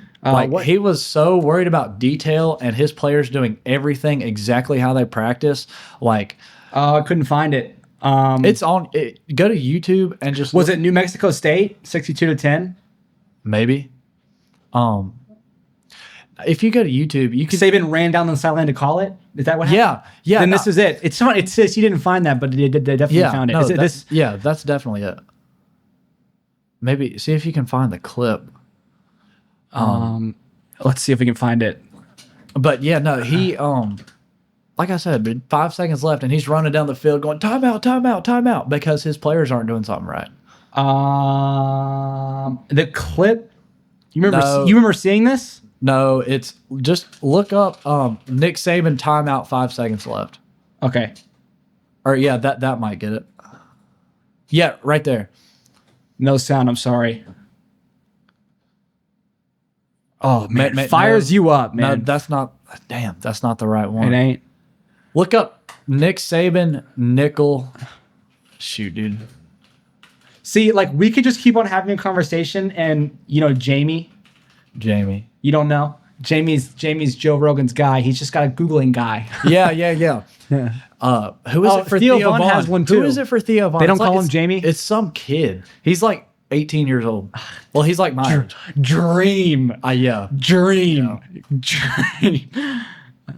He was so worried about detail and his players doing everything exactly how they practice. Like, I couldn't find it. it's on. Go to YouTube and just was it New Mexico State 62-10? Maybe. If you go to YouTube, you can. Saban ran down the sideline to call it. Is that what happened? Yeah. Then this is it. It's not. It says you didn't find that, but they definitely found it. No, Is it this? Yeah, that's definitely it. Maybe see if you can find the clip. Let's see if we can find it. But yeah, no, he like I said, 5 seconds left, and he's running down the field going timeout because his players aren't doing something right. The clip. You remember seeing this? No, it's just look up Nick Saban timeout, 5 seconds left. Okay. Or yeah, that might get it. Yeah, right there. No sound, I'm sorry. Oh man, fires you up, man. No, that's not the right one. It ain't. Look up Nick Saban nickel. Shoot, dude. See, like we could just keep on having a conversation, and Jamie. You don't know? Jamie's Joe Rogan's guy. He's just got a Googling guy. Yeah. Who is it for Theo Vaughn? Has one too. Who is it for Theo Vaughn? They don't call him Jamie? It's some kid. He's like 18 years old. Well, he's like my age. Dream. Yeah. Dream.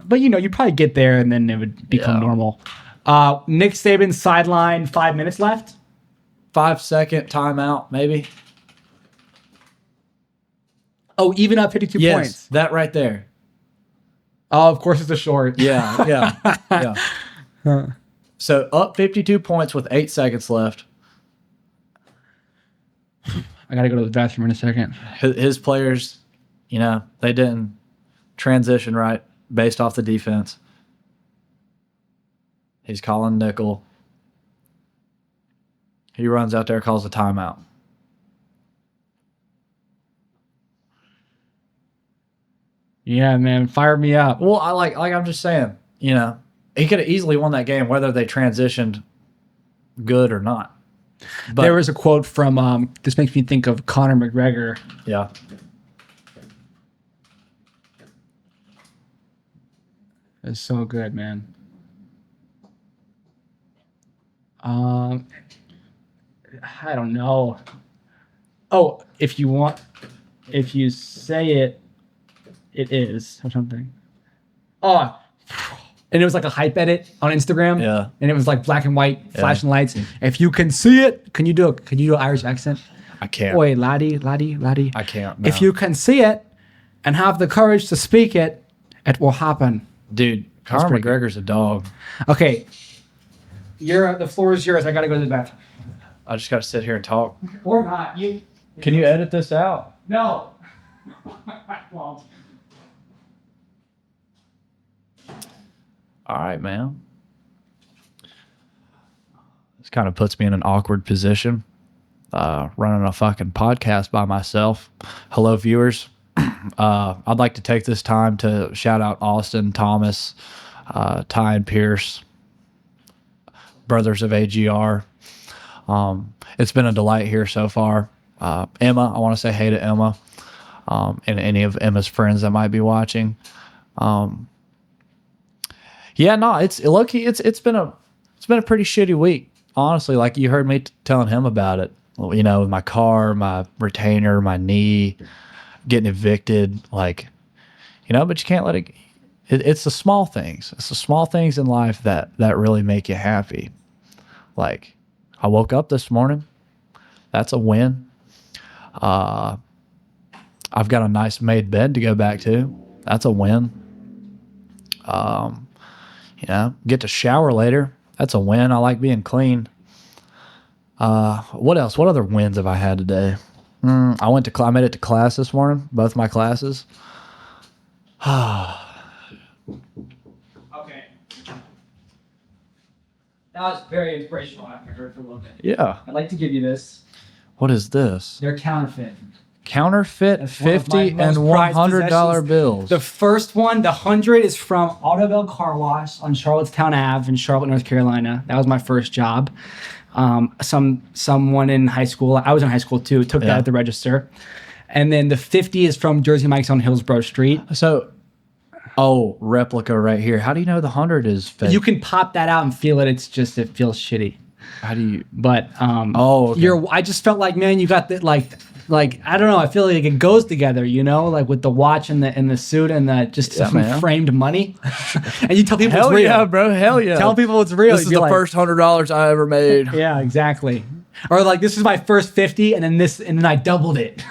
But you'd probably get there and then it would become normal. Nick Saban sideline, 5 minutes left. 5 second timeout, maybe. Oh, even up 52 points. That right there. Oh, of course it's a short. Yeah. So up 52 points with 8 seconds left. I gotta go to the bathroom in a second. His players, they didn't transition right based off the defense. He's calling nickel. He runs out there, calls a timeout. Yeah, man, fire me up. Well, I'm just saying, he could have easily won that game whether they transitioned good or not. But there was a quote from this makes me think of Conor McGregor. Yeah. It's so good, man. I don't know. Oh, if you say it, it is or something. Oh, And it was like a hype edit on Instagram. Yeah. And it was like black and white, flashing lights. If you can see it, can you do an Irish accent? I can't. Oi, laddie, laddie, laddie. I can't. No. If you can see it and have the courage to speak it, it will happen. Dude, Conor pretty McGregor's a dog. Okay. The floor is yours. I gotta go to the bathroom. I just got to sit here and talk. Or not. Can you edit this out? No. Well, All right, man. This kind of puts me in an awkward position. Running a fucking podcast by myself. Hello, viewers. I'd like to take this time to shout out Austin, Thomas, Ty and Pierce, brothers of AGR. It's been a delight here so far. Emma, I want to say hey to Emma, and any of Emma's friends that might be watching. Yeah, no, it's low-key. It's been a pretty shitty week, honestly. Like you heard me telling him about it. You know, my car, my retainer, my knee, getting evicted. Like, you know, but you can't let it. It's the small things. It's the small things in life that really make you happy. Like, I woke up this morning. That's a win. I've got a nice made bed to go back to. That's a win. You know, get to shower later. That's a win. I like being clean. What else? What other wins have I had today? I made it to class this morning. Both my classes. okay. That was very inspirational after I heard for a little bit. Yeah. I'd like to give you this. What is this? They're counterfeit. Counterfeit That's one of my $50 most and prized $100 possessions. bills. The first one, the 100, is from Autobell Car Wash on Charlottetown Ave in Charlotte, North Carolina. That was my first job. Someone in high school, I was in high school too, took that at the register. And then the 50 is from Jersey Mike's on Hillsborough Street. So, replica right here. How do you know the 100 is fake? You can pop that out and feel it. It feels shitty. How do you? But okay. I just felt like, man, you got the like I don't know. I feel like it goes together, you know, like with the watch and the suit and some framed money. And you tell people Hell it's real. yeah, bro. Hell yeah. Tell people it's real. This is the first $100 I ever made. Yeah, exactly. Or like this is my first 50, and then I doubled it.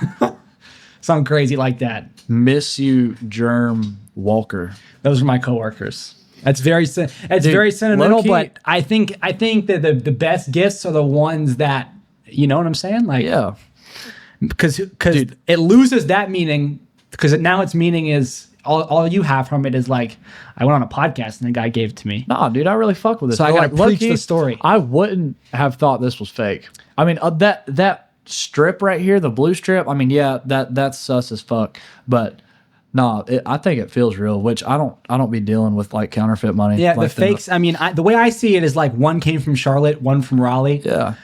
Something crazy like that. Miss you, Germ Walker. Those are my coworkers. That's very very sentimental, but I think that the best gifts are the ones that, you know what I'm saying? Like, yeah. Because it loses that meaning, because now its meaning is all you have from it is like, I went on a podcast and the guy gave it to me. Nah, dude, I really fuck with this. So I gotta preach the story. I wouldn't have thought this was fake. I mean, that strip right here, the blue strip. I mean, yeah, that's sus as fuck. But no, I think it feels real. Which I don't be dealing with like counterfeit money. Yeah, like the fakes. I mean, the way I see it is like one came from Charlotte, one from Raleigh. Yeah.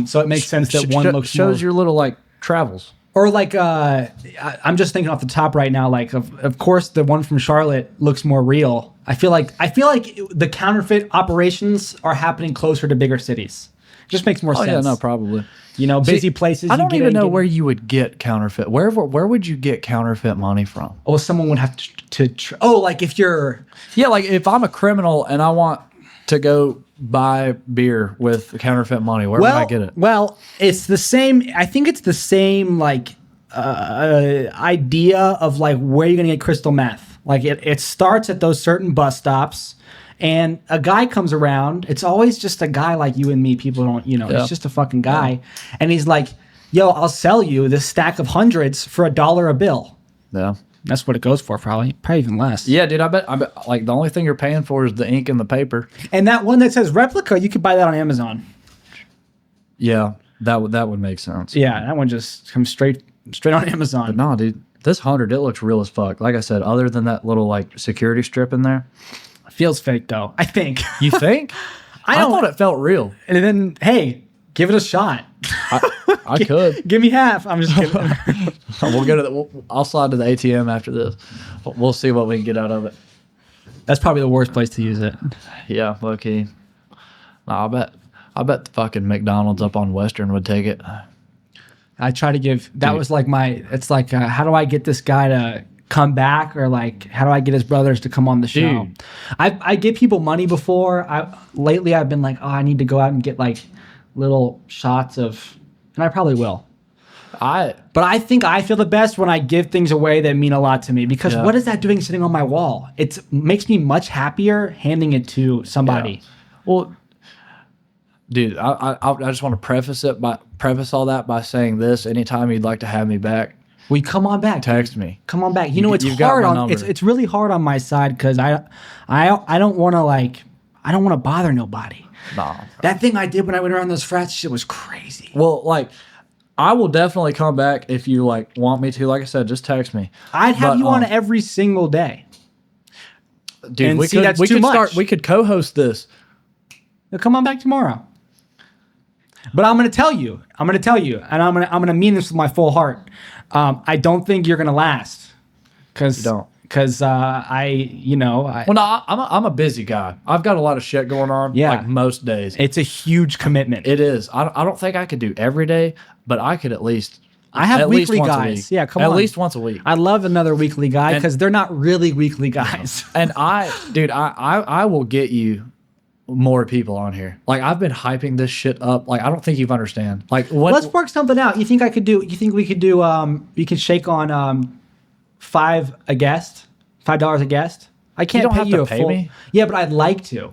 So it makes sense that one looks shows more, your little like travels. or like I'm just thinking off the top right now. Like of course the one from Charlotte looks more real. I feel like the counterfeit operations are happening closer to bigger cities. It just makes more sense. Yeah, no, probably. You know, busy places. I don't even know where you would get counterfeit. Where would you get counterfeit money from? Oh, someone would have to like if you're. Yeah, like if I'm a criminal and I want to go buy beer with counterfeit money, where would I get it? Well, it's the same. I think it's the same like idea of like where you're gonna get crystal meth. Like it starts at those certain bus stops. And a guy comes around. It's always just a guy like you and me. People don't, you know, It's just a fucking guy. Yeah. And he's like, yo, I'll sell you this stack of hundreds for $1 a bill. Yeah. That's what it goes for, probably even less. Yeah, dude, I bet like the only thing you're paying for is the ink and the paper. And that one that says replica, you could buy that on Amazon. Yeah, that would make sense. Yeah, that one just comes straight on Amazon. But no, dude, this 100, it looks real as fuck. Like I said, other than that little like security strip in there. Feels fake though, I think. You think? I thought it felt real. And then, hey, give it a shot. I could. Give me half. I'm just kidding. We'll go to I'll slide to the ATM after this. We'll see what we can get out of it. That's probably the worst place to use it. Yeah, low key. No, I bet the fucking McDonald's up on Western would take it. I try to give. That was like it's like, how do I get this guy to come back, or like how do I get his brothers to come on the show? Dude. I give people money before. Lately I've been like, oh, I need to go out and get like little shots of, and I probably will. But I think I feel the best when I give things away that mean a lot to me, because what is that doing sitting on my wall? It makes me much happier handing it to somebody. Yeah. Well, dude, I just want to preface all that by saying this: anytime you'd like to have me back, will you come on back? text me. Come on back. You know, it's you've got hard my on number. it's really hard on my side because I don't want to I don't want to bother nobody. Nah. That thing I did when I went around those frats, shit was crazy. Well, like, I will definitely come back if you like want me to. Like I said, just text me. I'd have you on every single day. Dude, And we see, could that's we too could much. start. We could co-host this. Now, come on back tomorrow. But I'm going to tell you, and I'm going to mean this with my full heart. I don't think you're going to last. You don't. Because Well, no, I'm a busy guy. I've got a lot of shit going on. Yeah. Like most days. it's a huge commitment. It is. I don't think I could do every day, but I could at least. I have at least weekly once a guys. week. Yeah, come at on. At least once a week. I love another weekly guy because they're not really weekly guys. And I will get you more people on here. Like, I've been hyping this shit up. Like, I don't think you understand. Like, what? Let's work something out. You think we could do? We could shake on $5 a guest. $5 a guest. I can't don't pay have you to a pay full. me? Yeah, but I'd like to.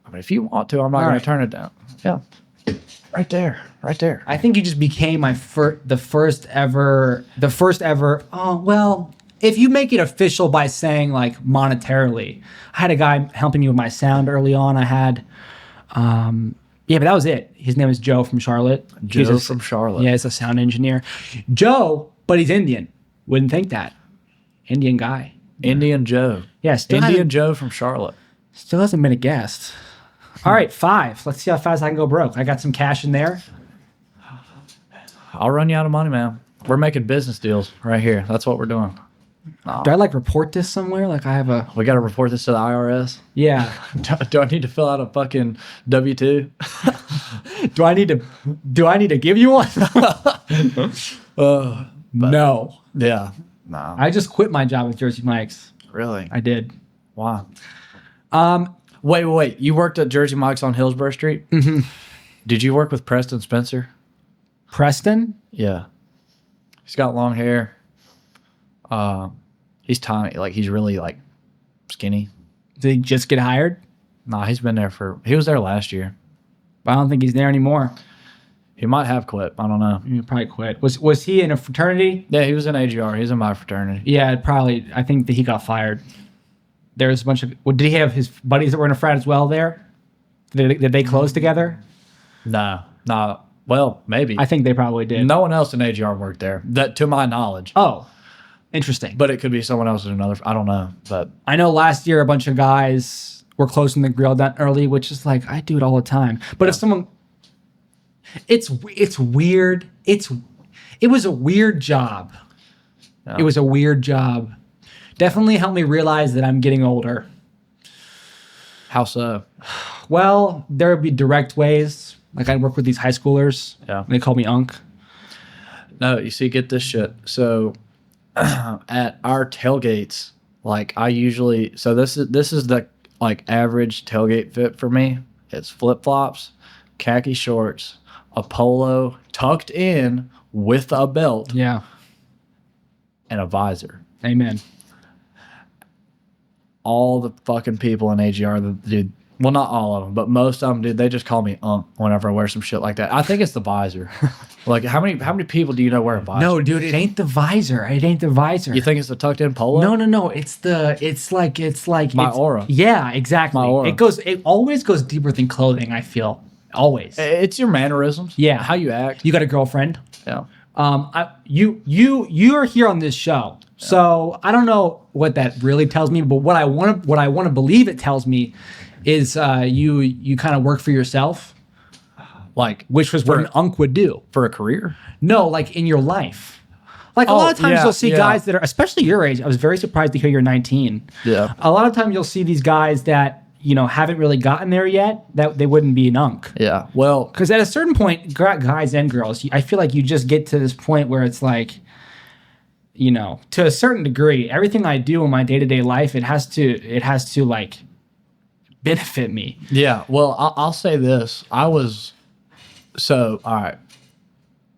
I mean, if you want to, I'm not going right. to turn it down. Yeah. Right there. Right there. I think you just became the first ever. Oh well, if you make it official by saying like monetarily, I had a guy helping me with my sound early on. I had, but that was it. His name is Joe from Charlotte. Joe from Charlotte. Yeah, he's a sound engineer. Joe, but he's Indian. Wouldn't think that. Indian guy. Indian Joe. Yeah, Indian Joe from Charlotte. Still hasn't been a guest. All right, 5. Let's see how fast I can go broke. I got some cash in there. I'll run you out of money, man. We're making business deals right here. That's what we're doing. Do I report this somewhere? Like I have a. We got to report this to the IRS. Yeah. Do I need to fill out a fucking W-2? Do I need to give you one? No. Yeah. No. I just quit my job with Jersey Mike's. Really? I did. Wow. Wait. You worked at Jersey Mike's on Hillsborough Street? Mm-hmm. Did you work with Preston Spencer? Preston? Yeah. He's got long hair. He's tiny. Like, he's really, like, skinny. Did he just get hired? Nah, he was there last year. But I don't think he's there anymore. He might have quit. I don't know. He probably quit. Was he in a fraternity? Yeah, he was in AGR. He's in my fraternity. Yeah, probably. I think that he got fired. There's a bunch of. Well, did he have his buddies that were in a frat as well there? Did they close together? No. Well, maybe. I think they probably did. No one else in AGR worked there, that to my knowledge. Oh, interesting. But it could be someone else in another. I don't know. But I know last year a bunch of guys were closing the grill down early, which is like I do it all the time. But if someone, it's weird. It was a weird job. Yeah. It was a weird job. Definitely helped me realize that I'm getting older. How so? Well, there would be direct ways. Like I work with these high schoolers. Yeah. And they call me Unc. No, you see, get this shit. So at our tailgates, like I usually, so this is the like average tailgate fit for me. It's flip flops, khaki shorts, a polo tucked in with a belt, Yeah. and a visor. Amen. All the fucking people in AGR, dude. Well, not all of them, but most of them, dude. They just call me Unc whenever I wear some shit like that. I think it's the visor. Like, how many people do you know wear a visor? No, dude, it ain't the visor. It ain't the visor. You think it's the tucked in polo? No. It's like My aura. Yeah, exactly. My aura. It always goes deeper than clothing, I feel. Always. It's your mannerisms. Yeah. How you act. You got a girlfriend? Yeah. You're here on this show. Yeah. So I don't know what that really tells me, but what I want to believe it tells me is you kind of work for yourself. Like, which was what an Unc would do. For a career? No, like in your life. Like a lot of times you'll see guys that are, especially your age. I was very surprised to hear you're 19. Yeah. A lot of times you'll see these guys that, haven't really gotten there yet, that they wouldn't be an Unc. Yeah. Well, because at a certain point, guys and girls, I feel like you just get to this point where it's like, you know, to a certain degree, everything I do in my day-to-day life, it has to like benefit me. Yeah. Well, I'll say this. All right,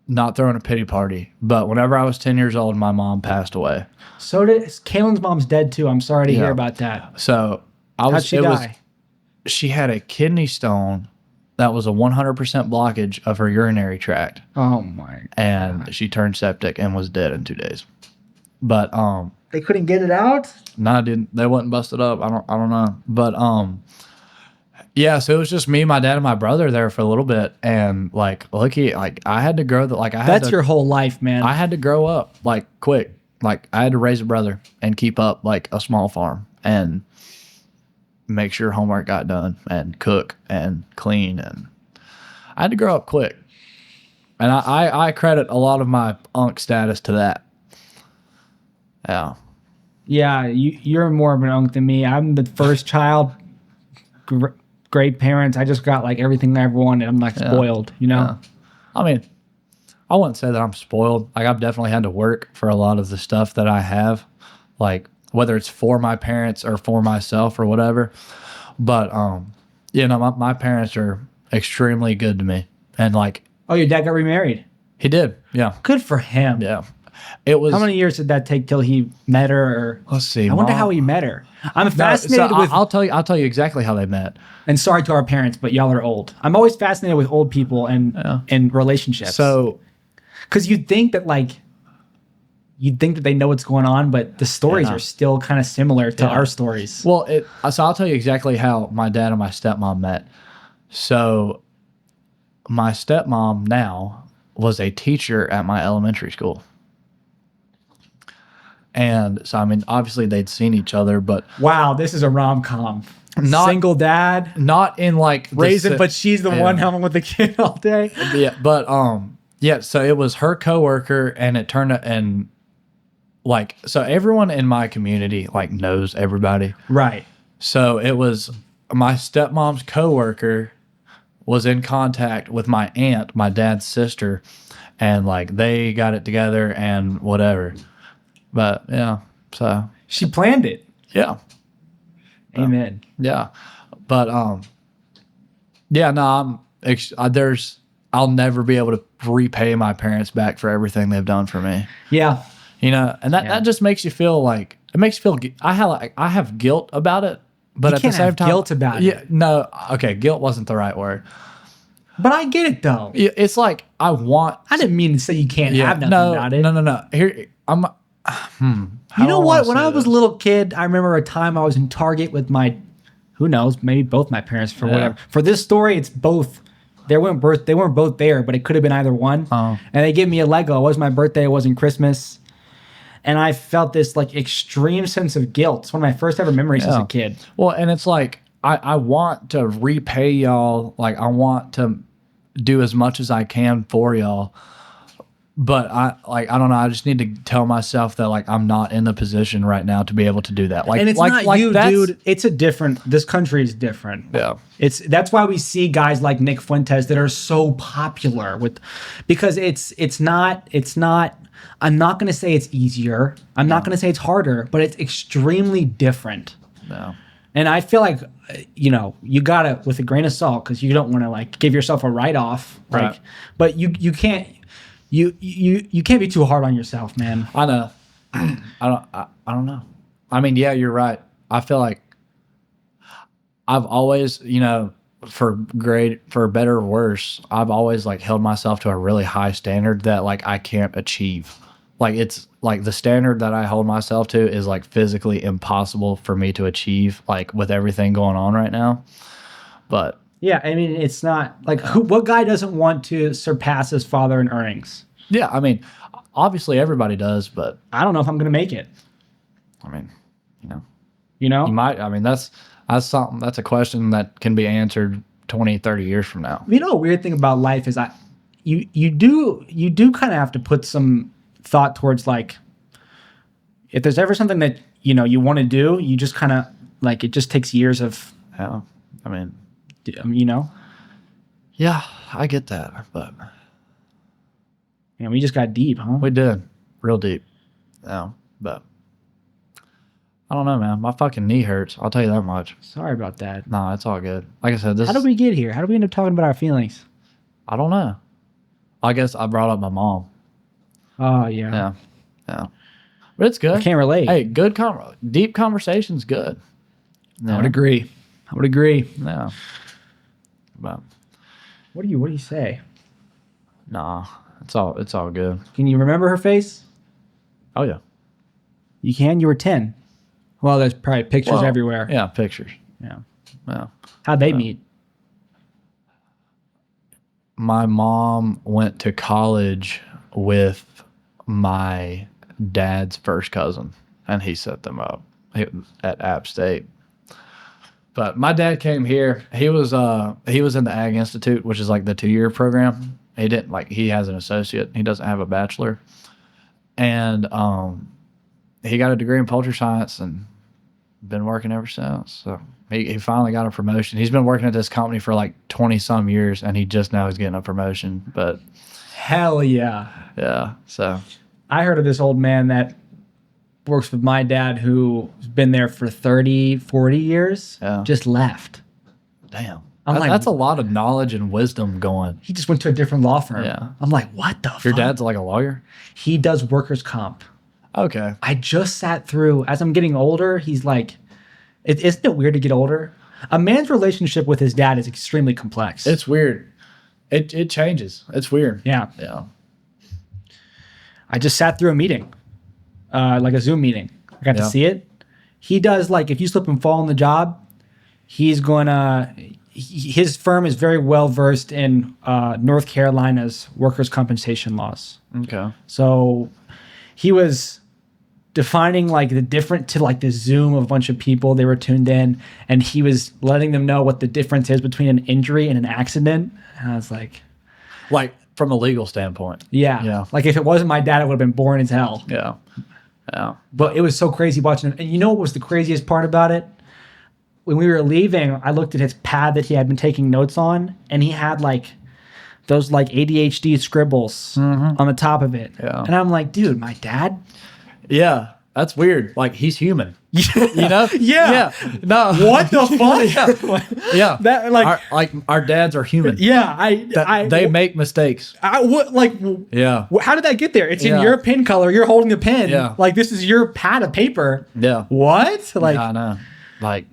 not throwing a pity party, but whenever I was 10 years old, my mom passed away. So did Kaylin's mom's dead too. I'm sorry to hear about that. So How'd she die? She had a kidney stone that was a 100% blockage of her urinary tract. Oh my God. And she turned septic and was dead in 2 days. But They couldn't get it out? no, they wasn't busted up. I don't know. But yeah, so it was just me, my dad, and my brother there for a little bit, and like I had to grow That's your whole life, man. I had to grow up like quick. Like I had to raise a brother and keep up like a small farm and make sure homework got done and cook and clean, and I had to grow up quick. And I credit a lot of my unk status to that. Yeah. Yeah, you're more of an unk than me. I'm the first child. Great parents. I just got like everything I ever wanted. I'm like spoiled, you know? Yeah. I mean, I wouldn't say that I'm spoiled. Like I've definitely had to work for a lot of the stuff that I have, like whether it's for my parents or for myself or whatever. But you know, my parents are extremely good to me. And like, oh, your dad got remarried. He did. Yeah. Good for him. Yeah. It was. How many years did that take till he met her? Or, let's see. I wonder how he met her. I'm fascinated with. I'll tell you exactly how they met. And sorry to our parents, but y'all are old. I'm always fascinated with old people and relationships. So, because you'd think that they know what's going on, but the stories are still kind of similar to our stories. Well, so I'll tell you exactly how my dad and my stepmom met. So, my stepmom now was a teacher at my elementary school. And so, I mean, obviously they'd seen each other, but... Wow, this is a rom-com. Single dad. Not in like... Raising, but she's the one hanging with the kid all day. Yeah, but, yeah, so it was her coworker, and it turned... And, like, so everyone in my community, like, knows everybody. Right. So it was my stepmom's coworker was in contact with my aunt, my dad's sister, and, like, they got it together and whatever. But yeah, so she planned it. Yeah. Amen. Yeah. But yeah, no, I'll never be able to repay my parents back for everything they've done for me. Yeah. You know, and that just makes you feel like I have guilt about it, but at the same time guilt about it. No, okay, guilt wasn't the right word. But I get it though. It's like I didn't mean to say you can't have nothing about it. No. Here you know what? When I was a little kid, I remember a time I was in Target with who knows, maybe both my parents for whatever. For this story, it's both. They weren't both there, but it could have been either one. Oh. And they gave me a Lego. It wasn't my birthday. It wasn't Christmas. And I felt this like extreme sense of guilt. It's one of my first ever memories as a kid. Well, and it's like I want to repay y'all. Like I want to do as much as I can for y'all. But I don't know. I just need to tell myself that like I'm not in the position right now to be able to do that. Like, and it's not you, dude. It's this country is different. Yeah. That's why we see guys like Nick Fuentes that are so popular because it's not. I'm not going to say it's easier. I'm not going to say it's harder, but it's extremely different. No. And I feel like, you know, you gotta with a grain of salt because you don't want to like give yourself a write-off. Right. Like, but you can't. You can't be too hard on yourself, man. I know. I don't know. I mean, yeah, you're right. I feel like I've always, you know, for better or worse, I've always like held myself to a really high standard that like I can't achieve. Like it's like the standard that I hold myself to is like physically impossible for me to achieve, like with everything going on right now. But yeah, I mean, it's not like what guy doesn't want to surpass his father in earnings? Yeah, I mean, obviously everybody does, but I don't know if I'm going to make it. I mean, you know, you might. I mean, that's something. That's a question that can be answered 20, 30 years from now. You know, a weird thing about life is you do kind of have to put some thought towards like if there's ever something that you know you want to do, you just kind of like it just takes years of. Yeah, I mean. You know? Yeah, I get that, but... Man, we just got deep, huh? We did. Real deep. Yeah, but I don't know, man. My fucking knee hurts. I'll tell you that much. Sorry about that. No, it's all good. Like I said, How did we get here? How did we end up talking about our feelings? I don't know. I guess I brought up my mom. Oh, yeah. Yeah. Yeah. But it's good. I can't relate. Hey, deep conversation's good. I would agree. Yeah. But What do you say? nah, it's all good. Can you remember her face? Oh yeah. You can? You were 10. Well, there's probably pictures everywhere. Yeah, pictures. Yeah. Yeah. How'd they meet? My mom went to college with my dad's first cousin, and he set them up at App State. But my dad came here. He was in the Ag Institute, which is like the 2-year program. He has an associate. He doesn't have a bachelor. And he got a degree in poultry science and been working ever since. So he finally got a promotion. He's been working at this company for like 20 some years, and he just now is getting a promotion. But Hell yeah. yeah, so I heard of this old man that works with my dad who's been there for 30, 40 years. Yeah. Just left. damn. I'm like, That's a lot of knowledge and wisdom going. he just went to a different law firm. Yeah. I'm like, what the fuck? Your dad's like a lawyer? He does workers' comp. Okay. I just sat through, as I'm getting older, he's like, isn't it weird to get older? A man's relationship with his dad is extremely complex. It's weird. It changes. It's weird. Yeah. Yeah. I just sat through a meeting, like a Zoom meeting. I got to Yeah. see it. He does, like, if you slip and fall on the job, he's going to, his firm is very well versed in North Carolina's workers' compensation laws. Okay. So he was defining like the different to like the Zoom of a bunch of people. They were tuned in, and he was letting them know what the difference is between an injury and an accident. And I was like, from a legal standpoint. yeah. Yeah. Like if it wasn't my dad, I would have been boring as hell. Yeah. Yeah. But it was so crazy watching him. And you know what was the craziest part about it? When we were leaving, I looked at his pad that he had been taking notes on, and he had like those like ADHD scribbles on the top of it. Yeah. And I'm like, dude, my dad? Yeah. That's weird. Like, he's human. You know? Yeah. Yeah. No. What the fuck? Yeah. That like our dads are human. yeah, They make mistakes. Yeah. How did that get there? It's in Yeah. your pen color. You're holding a pen. Yeah. Like this is your pad of paper. Yeah. What? Like Yeah, I know. Like,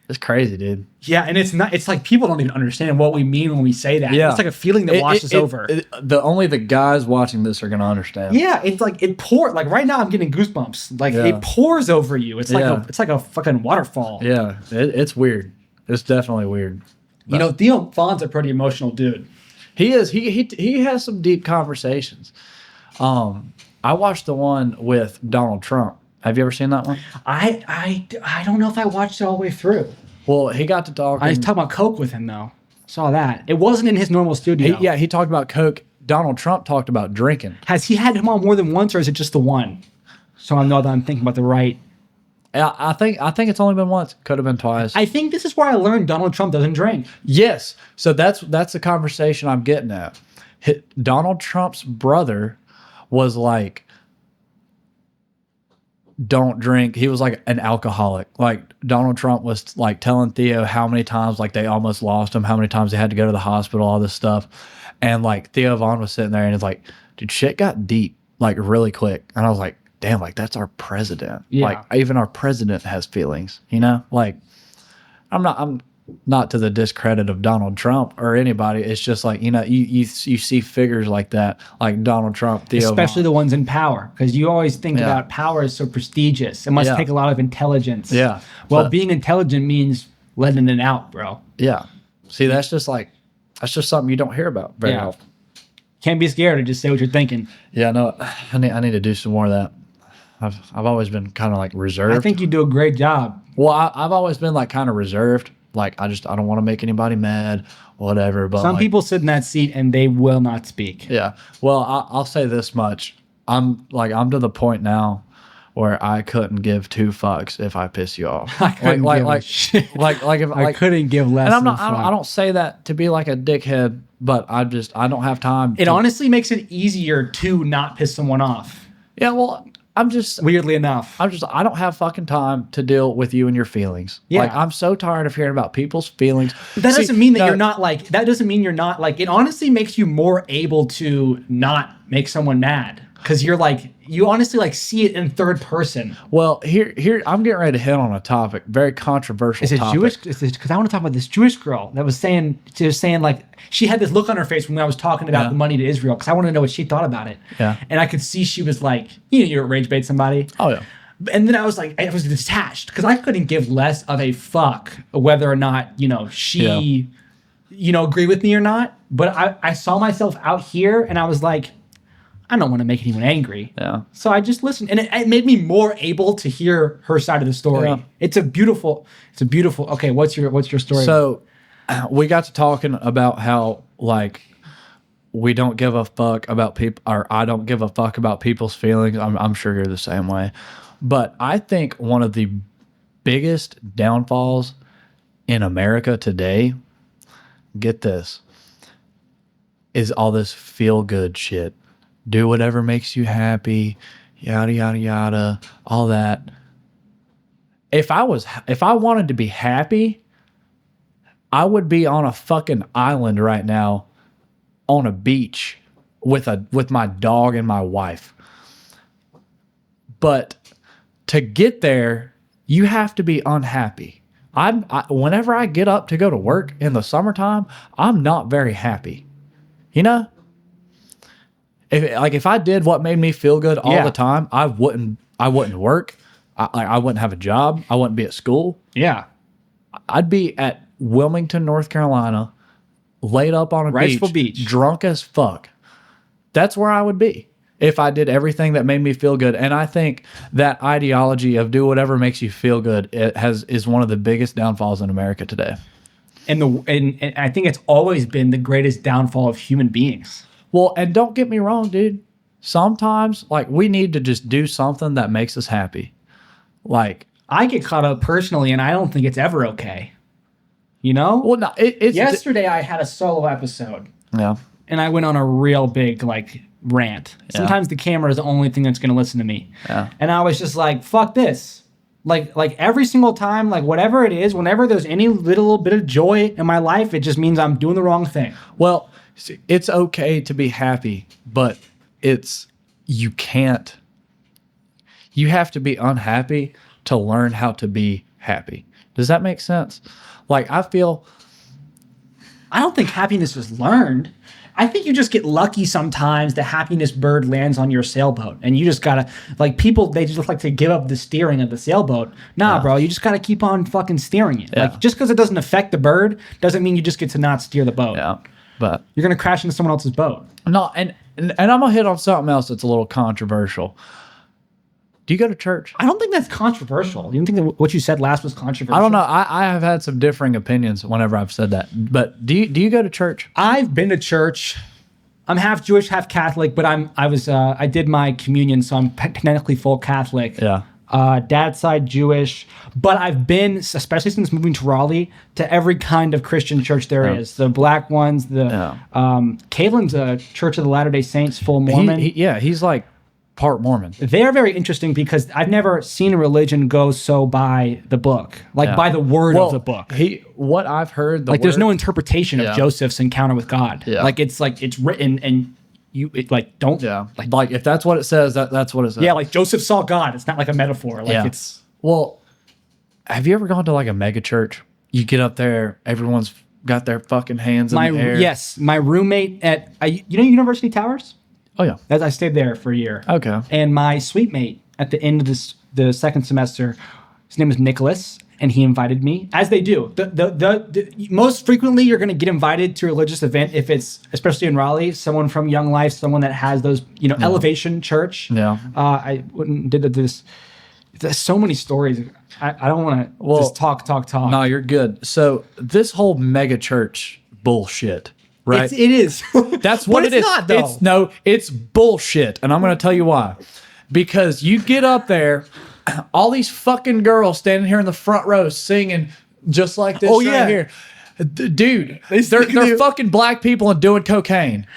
it's crazy, dude. yeah, and it's not. It's like people don't even understand what we mean when we say that. Yeah. It's like a feeling that washes over. Only the guys watching this are gonna understand. Yeah, it's like it pours. Like right now, I'm getting goosebumps. Like Yeah. it pours over you. It's like Yeah. it's like a fucking waterfall. Yeah. It's weird. It's definitely weird. You know, Theo Vaughn's a pretty emotional dude. He is. He has some deep conversations. I watched the one with Donald Trump. Have you ever seen that one? I don't know if I watched it all the way through. Well, he got to talk. I was talking about Coke with him though. Saw that. It wasn't in his normal studio. He talked about Coke. Donald Trump talked about drinking. Has he had him on more than once, or is it just the one? So I know that I'm thinking about the right. I think it's only been once. Could have been twice. I think this is where I learned Donald Trump doesn't drink. Yes. So that's the conversation I'm getting at. Donald Trump's brother was like, don't drink. He was like an alcoholic. Like Donald Trump was like telling Theo how many times like they almost lost him, how many times they had to go to the hospital, all this stuff. And like Theo Vaughn was sitting there and it's like, dude, shit got deep like really quick. And I was like, damn, like that's our president. Yeah. Like even our president has feelings, you know? Like I'm not to the discredit of Donald Trump or anybody. It's just like, you know, you see figures like that, like Donald Trump, Theo Especially Vaughn. the ones in power, because you always think Yeah. about power is so prestigious. It must Yeah. take a lot of intelligence. Yeah. Well, But- being intelligent means letting it out, bro. Yeah. See, that's just something you don't hear about very Yeah. often. Can't be scared to just say what you're thinking. Yeah, no, I need to do some more of that. I've always been kind of like reserved. I think you do a great job. Well, I've always been like kind of reserved. Like I don't want to make anybody mad, whatever. But Some like, people sit in that seat and they will not speak. yeah. Well, I'll say this much. I'm to the point now where I couldn't give two fucks if I piss you off. I couldn't give a shit. Like if I couldn't give less. And I'm than not. a fuck. I don't say that to be like a dickhead, but I don't have time. It honestly makes it easier to not piss someone off. Yeah, well, I'm just weirdly enough. I don't have fucking time to deal with you and your feelings. Yeah. Like, I'm so tired of hearing about people's feelings. But that doesn't mean that you're not like, that doesn't mean you're not like, it honestly makes you more able to not make someone mad. Cause you're like, you honestly like see it in third person. Well, here, I'm getting ready to hit on a topic, very controversial Is it topic. Jewish? Because I want to talk about this Jewish girl that was saying, like, she had this look on her face when I was talking about the money to Israel. Cause I wanted to know what she thought about it. Yeah. And I could see she was like, you rage bait somebody. Oh yeah. And then I was like, I was detached because I couldn't give less of a fuck whether or not, she, agree with me or not. But I saw myself out here and I was like, I don't want to make anyone angry. Yeah. So I just listened. And it made me more able to hear her side of the story. Yeah. It's a beautiful, okay, what's your story? So we got to talking about how, like, we don't give a fuck about people, or I don't give a fuck about people's feelings. I'm sure you're the same way. But I think one of the biggest downfalls in America today, get this, is all this feel-good shit. Do whatever makes you happy, yada, yada, yada, all that. If I wanted to be happy, I would be on a fucking island right now on a beach with my dog and my wife. But to get there, you have to be unhappy. Whenever I get up to go to work in the summertime, I'm not very happy. You know? If I did what made me feel good all the time, I wouldn't work. I wouldn't have a job. I wouldn't be at school. Yeah. I'd be at Wilmington, North Carolina, laid up on a Riceful Beach, drunk as fuck. That's where I would be if I did everything that made me feel good. And I think that ideology of do whatever makes you feel good is one of the biggest downfalls in America today. And I think it's always been the greatest downfall of human beings. Well, and don't get me wrong, dude. Sometimes, like, we need to just do something that makes us happy. Like, I get caught up personally, and I don't think it's ever okay. You know? Well, no, it's yesterday I had a solo episode. Yeah. And I went on a real big, like, rant. Yeah. Sometimes the camera is the only thing that's going to listen to me. Yeah. And I was just like, fuck this. Like every single time, like whatever it is, whenever there's any little bit of joy in my life, it just means I'm doing the wrong thing. Well, it's okay to be happy, but you have to be unhappy to learn how to be happy. Does that make sense? Like, I don't think happiness is learned. I think you just get lucky sometimes. The happiness bird lands on your sailboat, and you just gotta, like, people, they just like to give up the steering of the sailboat. Nah, bro, you just gotta keep on fucking steering it. Yeah. Like, just because it doesn't affect the bird doesn't mean you just get to not steer the boat. Yeah, but you're gonna crash into someone else's boat. No, and I'm gonna hit on something else that's a little controversial. Do you go to church? I don't think that's controversial. You don't think that what you said last was controversial? I don't know. I have had some differing opinions whenever I've said that. But do you go to church? I've been to church. I'm half Jewish, half Catholic, but I did my communion, so I'm technically full Catholic. Yeah. Dad's side Jewish, but I've been, especially since moving to Raleigh, to every kind of Christian church there is. The black ones, Caitlin's a Church of the Latter-day Saints, full Mormon. He's like part Mormon. They're very interesting because I've never seen a religion go so by the book, by the word of the book. What I've heard, there's no interpretation of Joseph's encounter with God. Yeah. Like it's written and don't. Yeah. Like if that's what it says, that's what it says. Yeah. Like Joseph saw God. It's not like a metaphor. It's. Well, have you ever gone to like a mega church? You get up there, everyone's got their fucking hands in the air. Yes. My roommate at University Towers. Oh, yeah. I stayed there for a year. Okay. And my suite mate at the end of the second semester, his name is Nicholas, and he invited me, as they do. The most frequently, you're going to get invited to a religious event if it's, especially in Raleigh, someone from Young Life, someone that has those, Elevation Church. Yeah. I did this. There's so many stories. I don't want to just talk. No, you're good. So this whole mega church bullshit. Right. It is. That's what it is. Not, though. It's bullshit. And I'm going to tell you why. Because you get up there, all these fucking girls standing here in the front row singing just like this here. Dude, they're fucking black people and doing cocaine.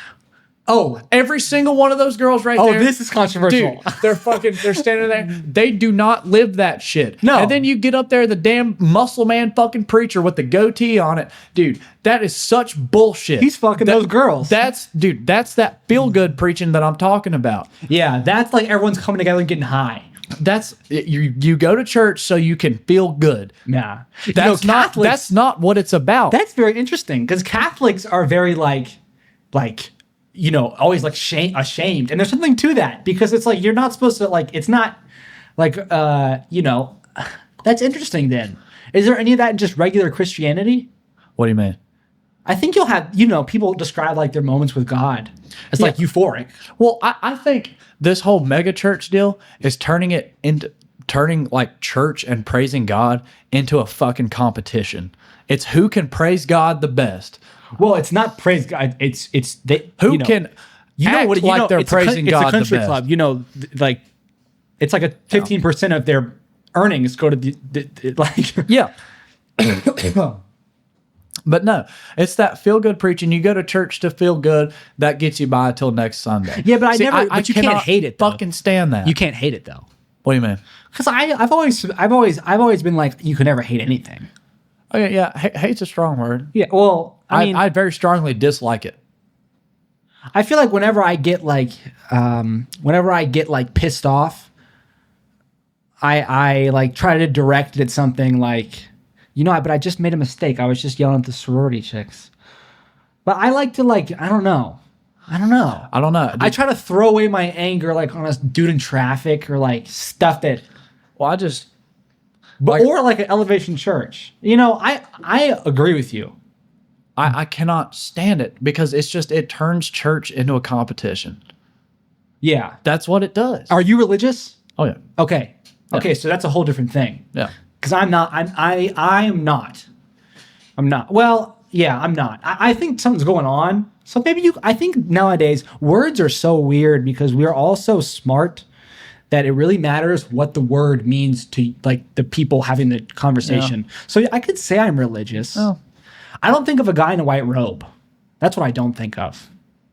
Oh, Every single one of those girls right there. oh, this is controversial. Dude, they're standing there. They do not live that shit. No. And then you get up there, the damn muscle man fucking preacher with the goatee on it. Dude, that is such bullshit. He's fucking those girls. That's that feel good preaching that I'm talking about. Yeah, that's like everyone's coming together and getting high. That's you go to church so you can feel good. Nah. That's not what it's about. That's very interesting because Catholics are very always like ashamed, and there's something to that because it's like you're not supposed to like. It's not like That's interesting. Then is there any of that in just regular Christianity? What do you mean? I think you'll have people describe like their moments with God as like euphoric. Well, I think this whole mega church deal is turning like church and praising God into a fucking competition. It's who can praise God the best. Well, it's not praise God. It's they who can act like they're praising God the best. It's a country club. Like it's like a 15% of their earnings go to the like. Yeah. But no, it's that feel good preaching. You go to church to feel good. That gets you by till next Sunday. Yeah, but but you can't hate it. Though. Fucking stand that. You can't hate it though. What do you mean? Because I've always been like, you can never hate anything. Okay, yeah, hate's a strong word. Yeah, well, I mean, I very strongly dislike it. I feel like whenever I get pissed off, I like try to direct it at something like, but I just made a mistake. I was just yelling at the sorority chicks. But I like to I don't know. I try to throw away my anger like on a dude in traffic or like stuff that. Well, I just. Or like an Elevation church. I agree with you. I cannot stand it because it turns church into a competition. Yeah. That's what it does. Are you religious? Oh, yeah. Okay. Yeah. Okay, so that's a whole different thing. Yeah. Because I'm not. I'm not. Well, yeah, I'm not. I think something's going on. So maybe I think nowadays words are so weird because we are all so smart that it really matters what the word means to like the people having the conversation. Yeah. So I could say I'm religious. Oh. I don't think of a guy in a white robe. That's what I don't think of.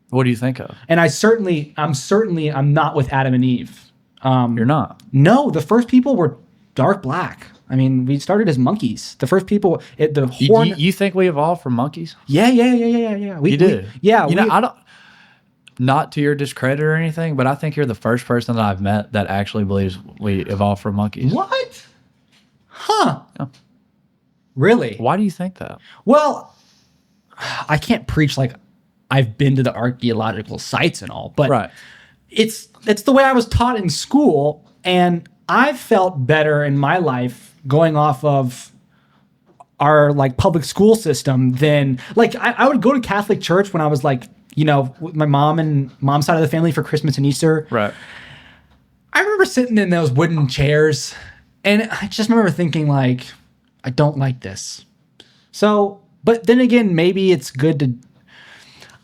What do you think of? And I'm not with Adam and Eve. You're not? No, the first people were dark black. I mean, we started as monkeys. The first people, the horn. You think we evolved from monkeys? Yeah. You do? Yeah. I don't. Not to your discredit or anything, but I think you're the first person that I've met that actually believes we evolved from monkeys. What? Huh. Yeah. Really? Why do you think that? Well, I can't preach like I've been to the archaeological sites and all, but right. It's the way I was taught in school, and I've felt better in my life going off of our like public school system than like I would go to Catholic church when I was like, with my mom and mom's side of the family for Christmas and Easter. Right. I remember sitting in those wooden chairs, and I just remember thinking like, I don't like this. So, but then again, maybe it's good to,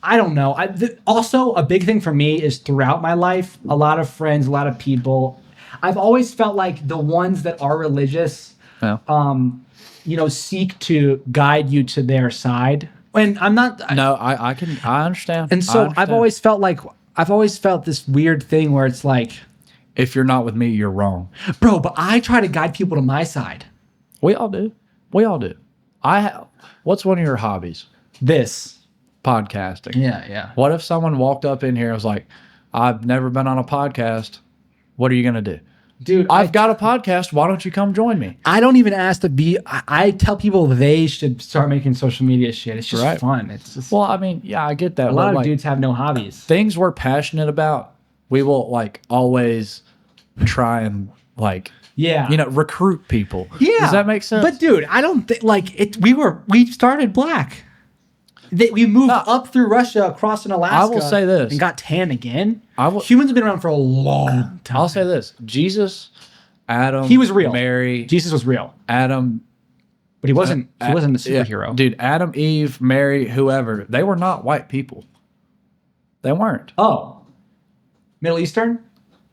I don't know. Also, a big thing for me is throughout my life, a lot of friends, a lot of people, I've always felt like the ones that are religious, seek to guide you to their side. And I'm not. No, I understand. And so I've always felt this weird thing where it's like, if you're not with me, you're wrong, bro. But I try to guide people to my side. We all do. What's one of your hobbies? This podcasting. Yeah. What if someone walked up in here and was like, "I've never been on a podcast. What are you gonna do?" Dude, I've got a podcast. Why don't you come join me? I don't even ask to be. I tell people they should start making social media shit. It's just fun. It's just. Well, I mean, yeah, I get that. A lot of dudes have no hobbies. Things we're passionate about, we will like always try and like. Yeah. Recruit people. Yeah. Does that make sense? But dude, I don't think like it. We started black. We moved up through Russia, across in Alaska. I will say this. And got tan again. Humans have been around for a long time. I'll say this. Jesus, Adam. He was real. Mary. Jesus was real. Adam. But he wasn't a superhero. Yeah. Dude, Adam, Eve, Mary, whoever. They were not white people. They weren't. Oh. Middle Eastern?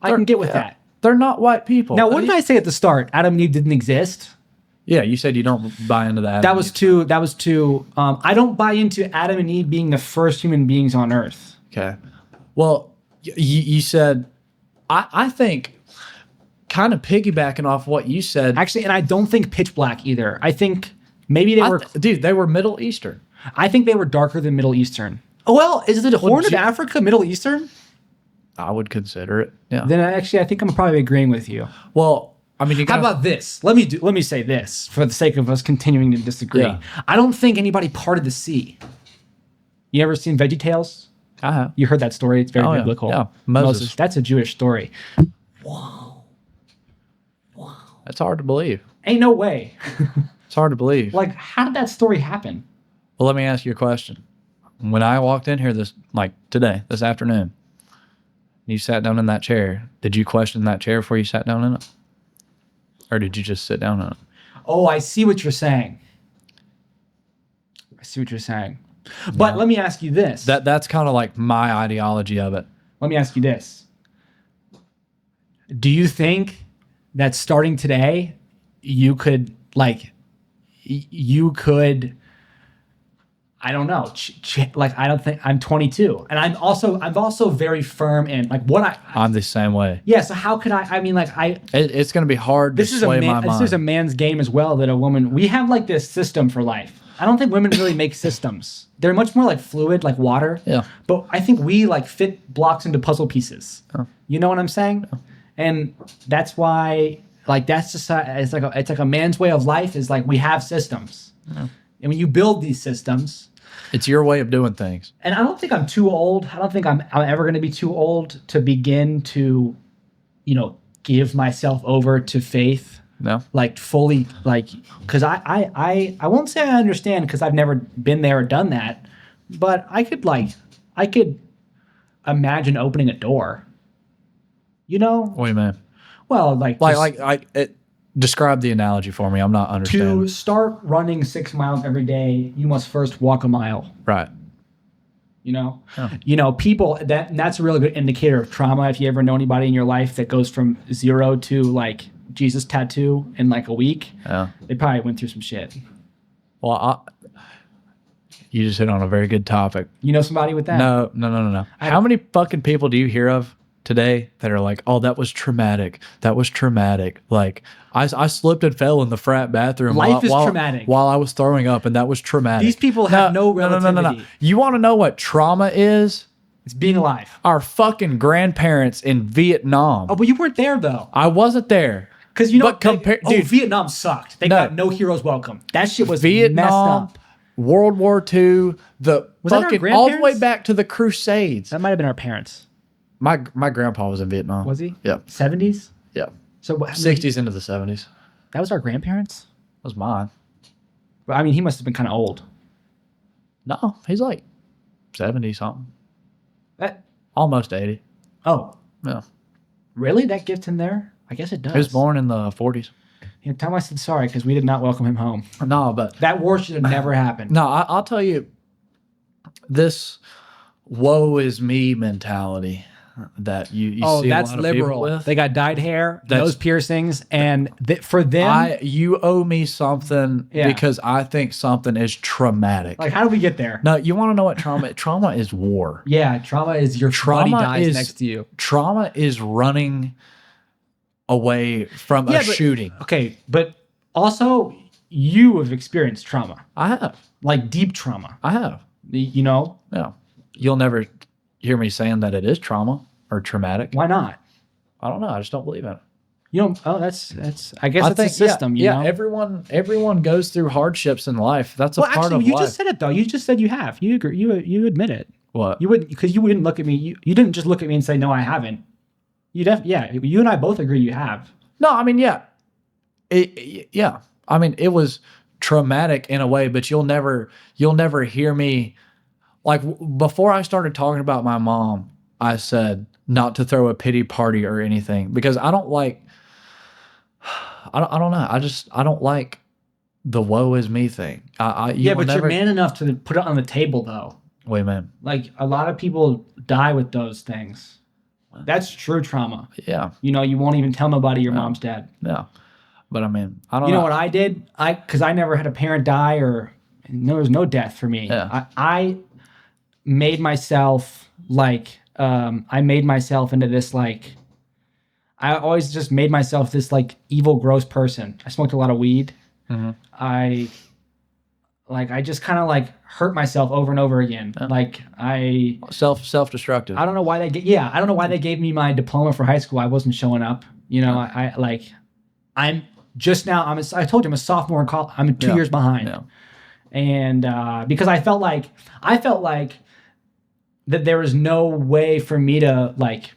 I can get with that. They're not white people. Now, what did I say at the start? Adam and Eve didn't exist? Yeah, you said you don't buy into that. That was too. I don't buy into Adam and Eve being the first human beings on Earth. Okay. Well, you said, I think, kind of piggybacking off what you said. Actually, and I don't think pitch black either. I think maybe they were. Dude, they were Middle Eastern. I think they were darker than Middle Eastern. Oh, well, is the Horn of Africa Middle Eastern? I would consider it. Yeah. Then actually, I think I'm probably agreeing with you. Well, I mean, how about this? Let me say this for the sake of us continuing to disagree. Yeah. I don't think anybody parted the sea. You ever seen VeggieTales? I have. You heard that story? It's very biblical. Yeah. Moses. That's a Jewish story. Wow. That's hard to believe. Ain't no way. It's hard to believe. Like, how did that story happen? Well, let me ask you a question. When I walked in here this afternoon, you sat down in that chair. Did you question that chair before you sat down in it? Or did you just sit down in it? Oh, I see what you're saying. But let me ask you this. That's kind of like my ideology of it. Let me ask you this. Do you think that starting today, you could, I don't know. I don't think I'm 22, and I'm also very firm in I'm the same way. Yeah. So how could it's going to be hard to sway my mind. This is a man's game as well. That a woman, we have like this system for life. I don't think women really make systems. They're much more like fluid, like water. Yeah. But I think we like fit blocks into puzzle pieces. Oh. You know what I'm saying? Oh. And that's why, that's just it's like a man's way of life is like we have systems, and when you build these systems. It's your way of doing things. And I don't think I'm too old. I don't think I'm ever going to be too old to begin to, give myself over to faith. No. Fully, because I won't say I understand because I've never been there or done that, but I could imagine opening a door. What do you mean? Well, describe the analogy for me. I'm not understanding. To start running 6 miles every day, you must first walk a mile. Right. People that's a really good indicator of trauma. If you ever know anybody in your life that goes from 0 to Jesus tattoo in a week, they probably went through some shit. Well, you just hit on a very good topic. You know somebody with that? No. How many fucking people do you hear of today that are like, oh, that was traumatic. That was traumatic. I slipped and fell in the frat bathroom. Life is traumatic. While I was throwing up, and that was traumatic. These people have no relativity. No. You want to know what trauma is? It's being alive. Our fucking grandparents in Vietnam. Oh, but you weren't there, though. I wasn't there. Because, dude, Vietnam sucked. They got no heroes welcome. That shit was Vietnam, messed up. World War II, all the way back to the Crusades. That might have been our parents. My grandpa was in Vietnam. Was he? Yep. 70s? Yep. So 60s into the 70s. That was our grandparents? That was mine. But I mean, he must have been kind of old. No, he's 70 something. That almost 80. Oh. Yeah. Really? That gets in there? I guess it does. He was born in the 40s. Yeah, tell him I said sorry because we did not welcome him home. No, but that war should have never happened. No, I'll tell you, this woe is me mentality that you see a lot that's of liberal. People with. They got dyed hair, nose piercings, and for them, you owe me something because I think something is traumatic. How do we get there? No, you want to know what trauma? Trauma is war. Yeah, trauma is your body dies next to you. Trauma is running away from a shooting. Okay, but also you have experienced trauma. I have, deep trauma. I have. Yeah. You'll never hear me saying that it is trauma or traumatic. Why not? I don't know. I just don't believe in it. You don't. Oh, that's. I guess it's a system. You know? Everyone goes through hardships in life. That's a part of life. You just said it though. You just said you have. You agree. You admit it. What? You wouldn't because you wouldn't look at me. You didn't just look at me and say no, I haven't. You and I both agree you have. No, I mean yeah. I mean it was traumatic in a way, but you'll never hear me before I started talking about my mom. I said not to throw a pity party or anything because I don't like. I don't know. I don't like the woe is me thing. But you're man enough to put it on the table though. Wait, man. A lot of people die with those things. That's true trauma. Yeah. You won't even tell nobody your mom's dead. Yeah. But I mean, I don't know. You know what I did? Because I never had a parent die there was no death for me. Yeah. I made myself I made myself into this like. I always just made myself this like evil, gross person. I smoked a lot of weed. Mm-hmm. I just kind of like hurt myself over and over again. Like Self-destructive. I don't know why I don't know why they gave me my diploma for high school. I wasn't showing up. You know, I'm just now. I told you I'm a sophomore in college. I'm 2 years behind. Yeah. And because I felt like that there was no way for me to like.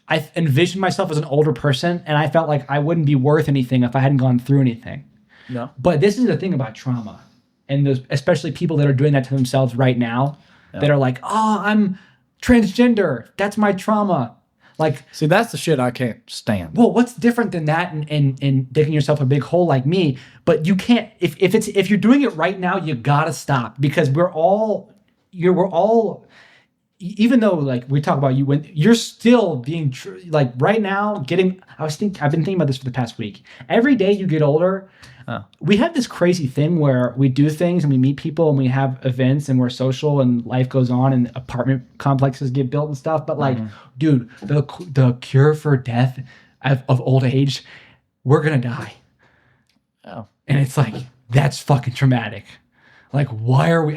I envisioned myself as an older person, and I felt like I wouldn't be worth anything if I hadn't gone through anything. No. But this is the thing about trauma, and especially people that are doing that to themselves right now, that are like, "Oh, I'm transgender. That's my trauma." Like, see, that's the shit I can't stand. Well, what's different than that and digging yourself a big hole like me? But you can't if you're doing it right now, you gotta stop because we're all even though like we talk about you when you're still being like right now I've been thinking about this for the past week. Every day you get older, we have this crazy thing where we do things and we meet people and we have events and we're social and life goes on and apartment complexes get built and stuff. But like, dude, the cure for death of old age, we're gonna die. Oh, and it's like that's fucking traumatic. Like,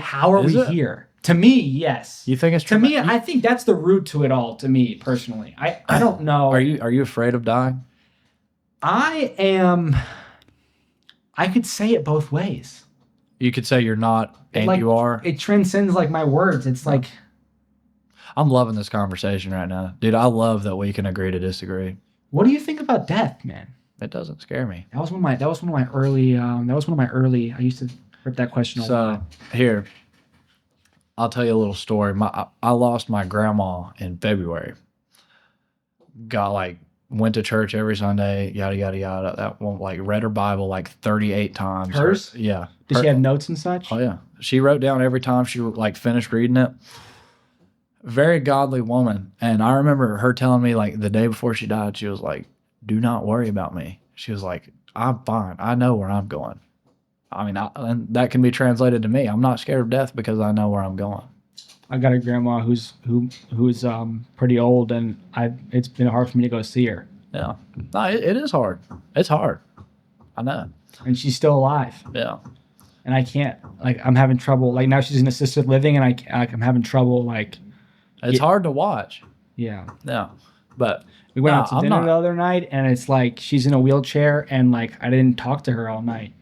how are we here? To me, yes. You think it's to me? I think that's the root to it all. To me personally, I don't know. Are you afraid of dying? I am. I could say it both ways. You could say you're not, and you are. It transcends like my words. It's like I'm loving this conversation right now, dude. I love that we can agree to disagree. What do you think about death, man? It doesn't scare me. That was one of my early. I used to rip that question a lot. Here. I'll tell you a little story. I lost my grandma in February. Went to church every Sunday, yada yada yada. That one, like read her Bible like 38 times. Hers? Yeah. Did she have notes and such? Oh yeah. She wrote down every time she like finished reading it. Very godly woman. And I remember her telling me like the day before she died, she was like, "Do not worry about me." She was like, "I'm fine. I know where I'm going." I mean, and that can be translated to me. I'm not scared of death because I know where I'm going. I got a grandma who's pretty old, and it's been hard for me to go see her. Yeah, no, it is hard. It's hard. I know. And she's still alive. Yeah. And I can't. Like, I'm having trouble. Like now she's in assisted living, and I'm having trouble. Like, it's hard to watch. Yeah. Yeah. But we went out to dinner the other night, and it's like she's in a wheelchair, and like I didn't talk to her all night.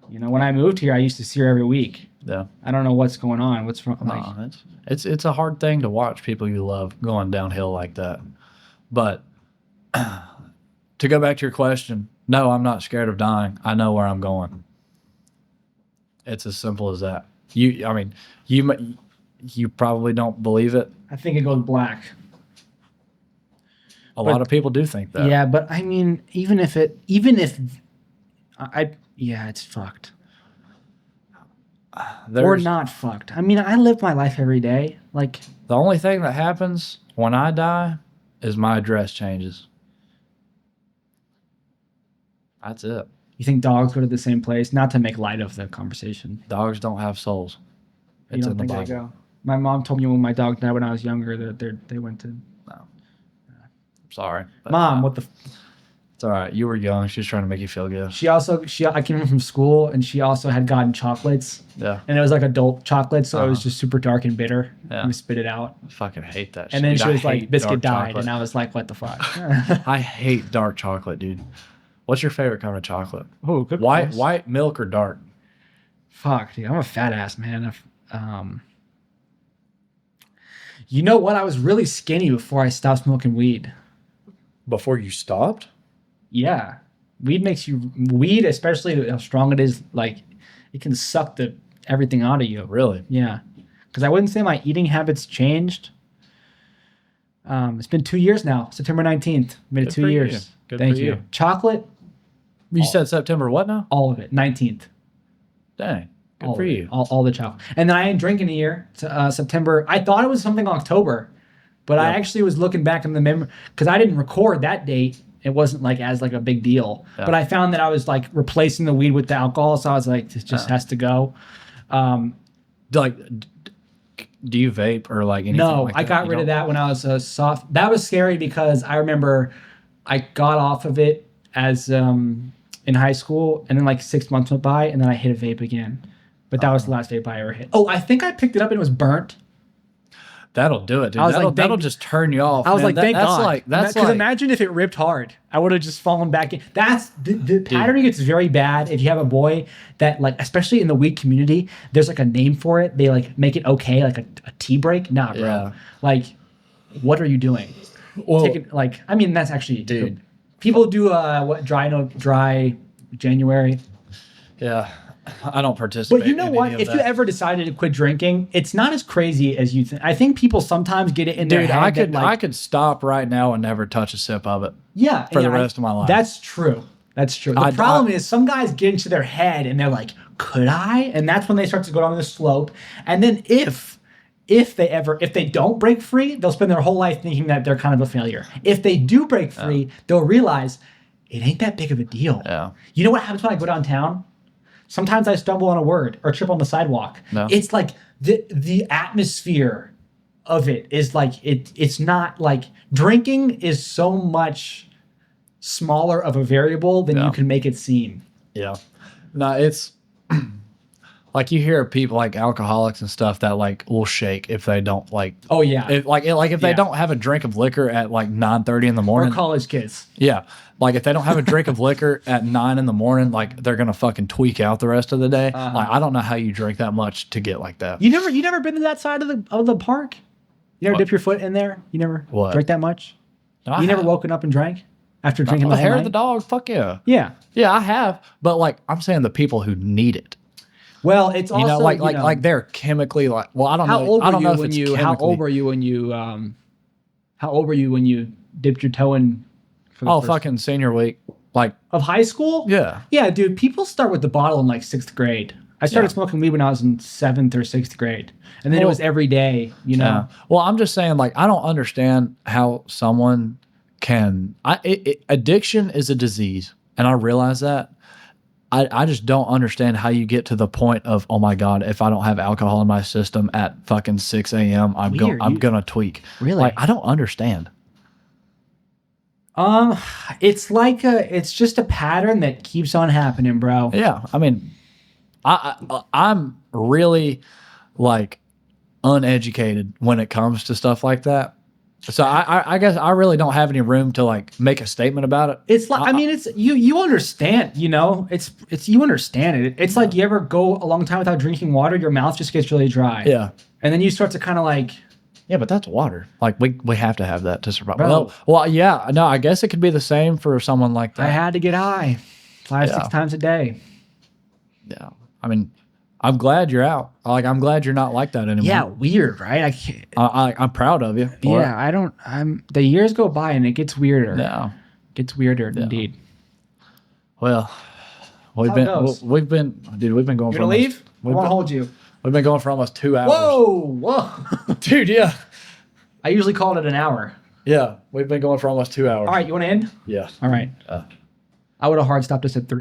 You know, when I moved here, I used to see her every week. Yeah. I don't know what's going on. What's wrong? No, it's a hard thing to watch people you love going downhill like that. But to go back to your question, no, I'm not scared of dying. I know where I'm going. It's as simple as that. You probably don't believe it. I think it goes black. A lot of people do think that. Yeah, but I mean, it's fucked. Or not fucked. I mean, I live my life every day. Like, the only thing that happens when I die is my address changes. That's it. You think dogs go to the same place? Not to make light of the conversation. Dogs don't have souls. It's in the Bible. They go? My mom told me when my dog died when I was younger that they went to. No. I'm sorry. Mom, what the. It's all right. You were young. She was trying to make you feel good. I came in from school, and she also had gotten chocolates. Yeah. And it was like adult chocolate, so it was just super dark and bitter. Yeah. And we spit it out. I fucking hate that shit. And then she was like, biscuit died, chocolate. And I was like, what the fuck? I hate dark chocolate, dude. What's your favorite kind of chocolate? Oh, good. White milk or dark? Fuck, dude. I'm a fat ass, man. You know what? I was really skinny before I stopped smoking weed. Before you stopped? Yeah. Weed, especially how strong it is, like, it can suck everything out of you. Really? Yeah. Because I wouldn't say my eating habits changed. It's been 2 years now. September 19th. Made it 2 years. Thank you. Chocolate. You said September what now? All of it. 19th. Dang. Good for you. All the chocolate. And then I didn't drink in a year. September. I thought it was something October. But I actually was looking back in the memory. Because I didn't record that date. It wasn't like as like a big deal. Yeah. But I found that I was like replacing the weed with the alcohol. So I was like, this just has to go. Like do you vape or like anything No, like that? I got rid of that when I was a soft. That was scary because I remember I got off of it as in high school, and then like 6 months went by, and then I hit a vape again. But that was the last vape I ever hit. Oh, I think I picked it up and it was burnt. That'll do it, dude. I was That'll just turn you off. I was man. like, thank God. That's Because like, imagine if it ripped hard. I would have just fallen back in. That's the patterning gets very bad if you have a boy that, like, especially in the weed community, there's like a name for it. They like make it okay, like a tea break. Nah, bro. Yeah. Like, what are you doing? well, Like, I mean, that's actually dude. People do dry January. yeah, I don't participate. But you know in what? any of If you that. ever decided to quit drinking, it's not as crazy as you think. I think people sometimes get it in their dude, head. I could stop right now and never touch a sip of it. Yeah, for the rest of my life. That's true. That's true. The problem is some guys get into their head and they're like, "Could I?" And that's when they start to go down the slope. And then if they don't break free, they'll spend their whole life thinking that they're kind of a failure. If they do break free, they'll realize it ain't that big of a deal. Yeah. You know what happens when I go downtown? Sometimes I stumble on a word or trip on the sidewalk. No. It's like the atmosphere of it is like it's not like drinking is so much smaller of a variable than you can make it seem. Yeah. No, it's like you hear people like alcoholics and stuff that like will shake if they don't like. Oh yeah. If they don't have a drink of liquor at like 9:30 in the morning. Or college kids. Yeah. Like if they don't have a drink of liquor at 9 in the morning, like they're gonna fucking tweak out the rest of the day. Like I don't know how you drink that much to get like that. You never been to that side of the park? You never dip your foot in there? You never drank that much? No, You never woken up and drank after drinking the whole hair night? of the dog. Fuck yeah. Yeah. Yeah, I have. But like I'm saying, the people who need it. Well, it's also like they're chemically like. Well, I don't how know. old I don't were know you if when it's you chemically. how old were you when you dipped your toe in for the first fucking senior week. Like of high school? Yeah. Yeah, dude, people start with the bottle in like 6th grade. I started smoking weed when I was in 7th or 6th grade. And then it was every day, you know. Yeah. Well, I'm just saying, like, I don't understand how someone can. Addiction is a disease, and I realize that. I just don't understand how you get to the point of, oh my God, if I don't have alcohol in my system at fucking 6 a.m., I'm gonna tweak. Really? Like, I don't understand. It's just a pattern that keeps on happening, bro. Yeah, I mean, I'm really like uneducated when it comes to stuff like that. So I guess I really don't have any room to like make a statement about it. It's like it's you understand, you know. It's you understand it. It's like you ever go a long time without drinking water, your mouth just gets really dry. Yeah. And then you start to kind of like. Yeah, but that's water. Like we have to have that to survive. Bro. Well, yeah. No, I guess it could be the same for someone like that. I had to get high 5-6 times a day. Yeah. I mean, I'm glad you're out. Like, I'm glad you're not like that anymore. Yeah, weird, right? I can't. I'm proud of you. Yeah, I don't. The years go by and it gets weirder. Yeah. Gets weirder indeed. Well, we've been going. You gonna leave? I want to hold you. We've been going for almost 2 hours. Whoa. Dude, yeah. I usually call it an hour. Yeah, we've been going for almost 2 hours. All right, you want to end? Yeah. All right. I would have hard stopped us at 3.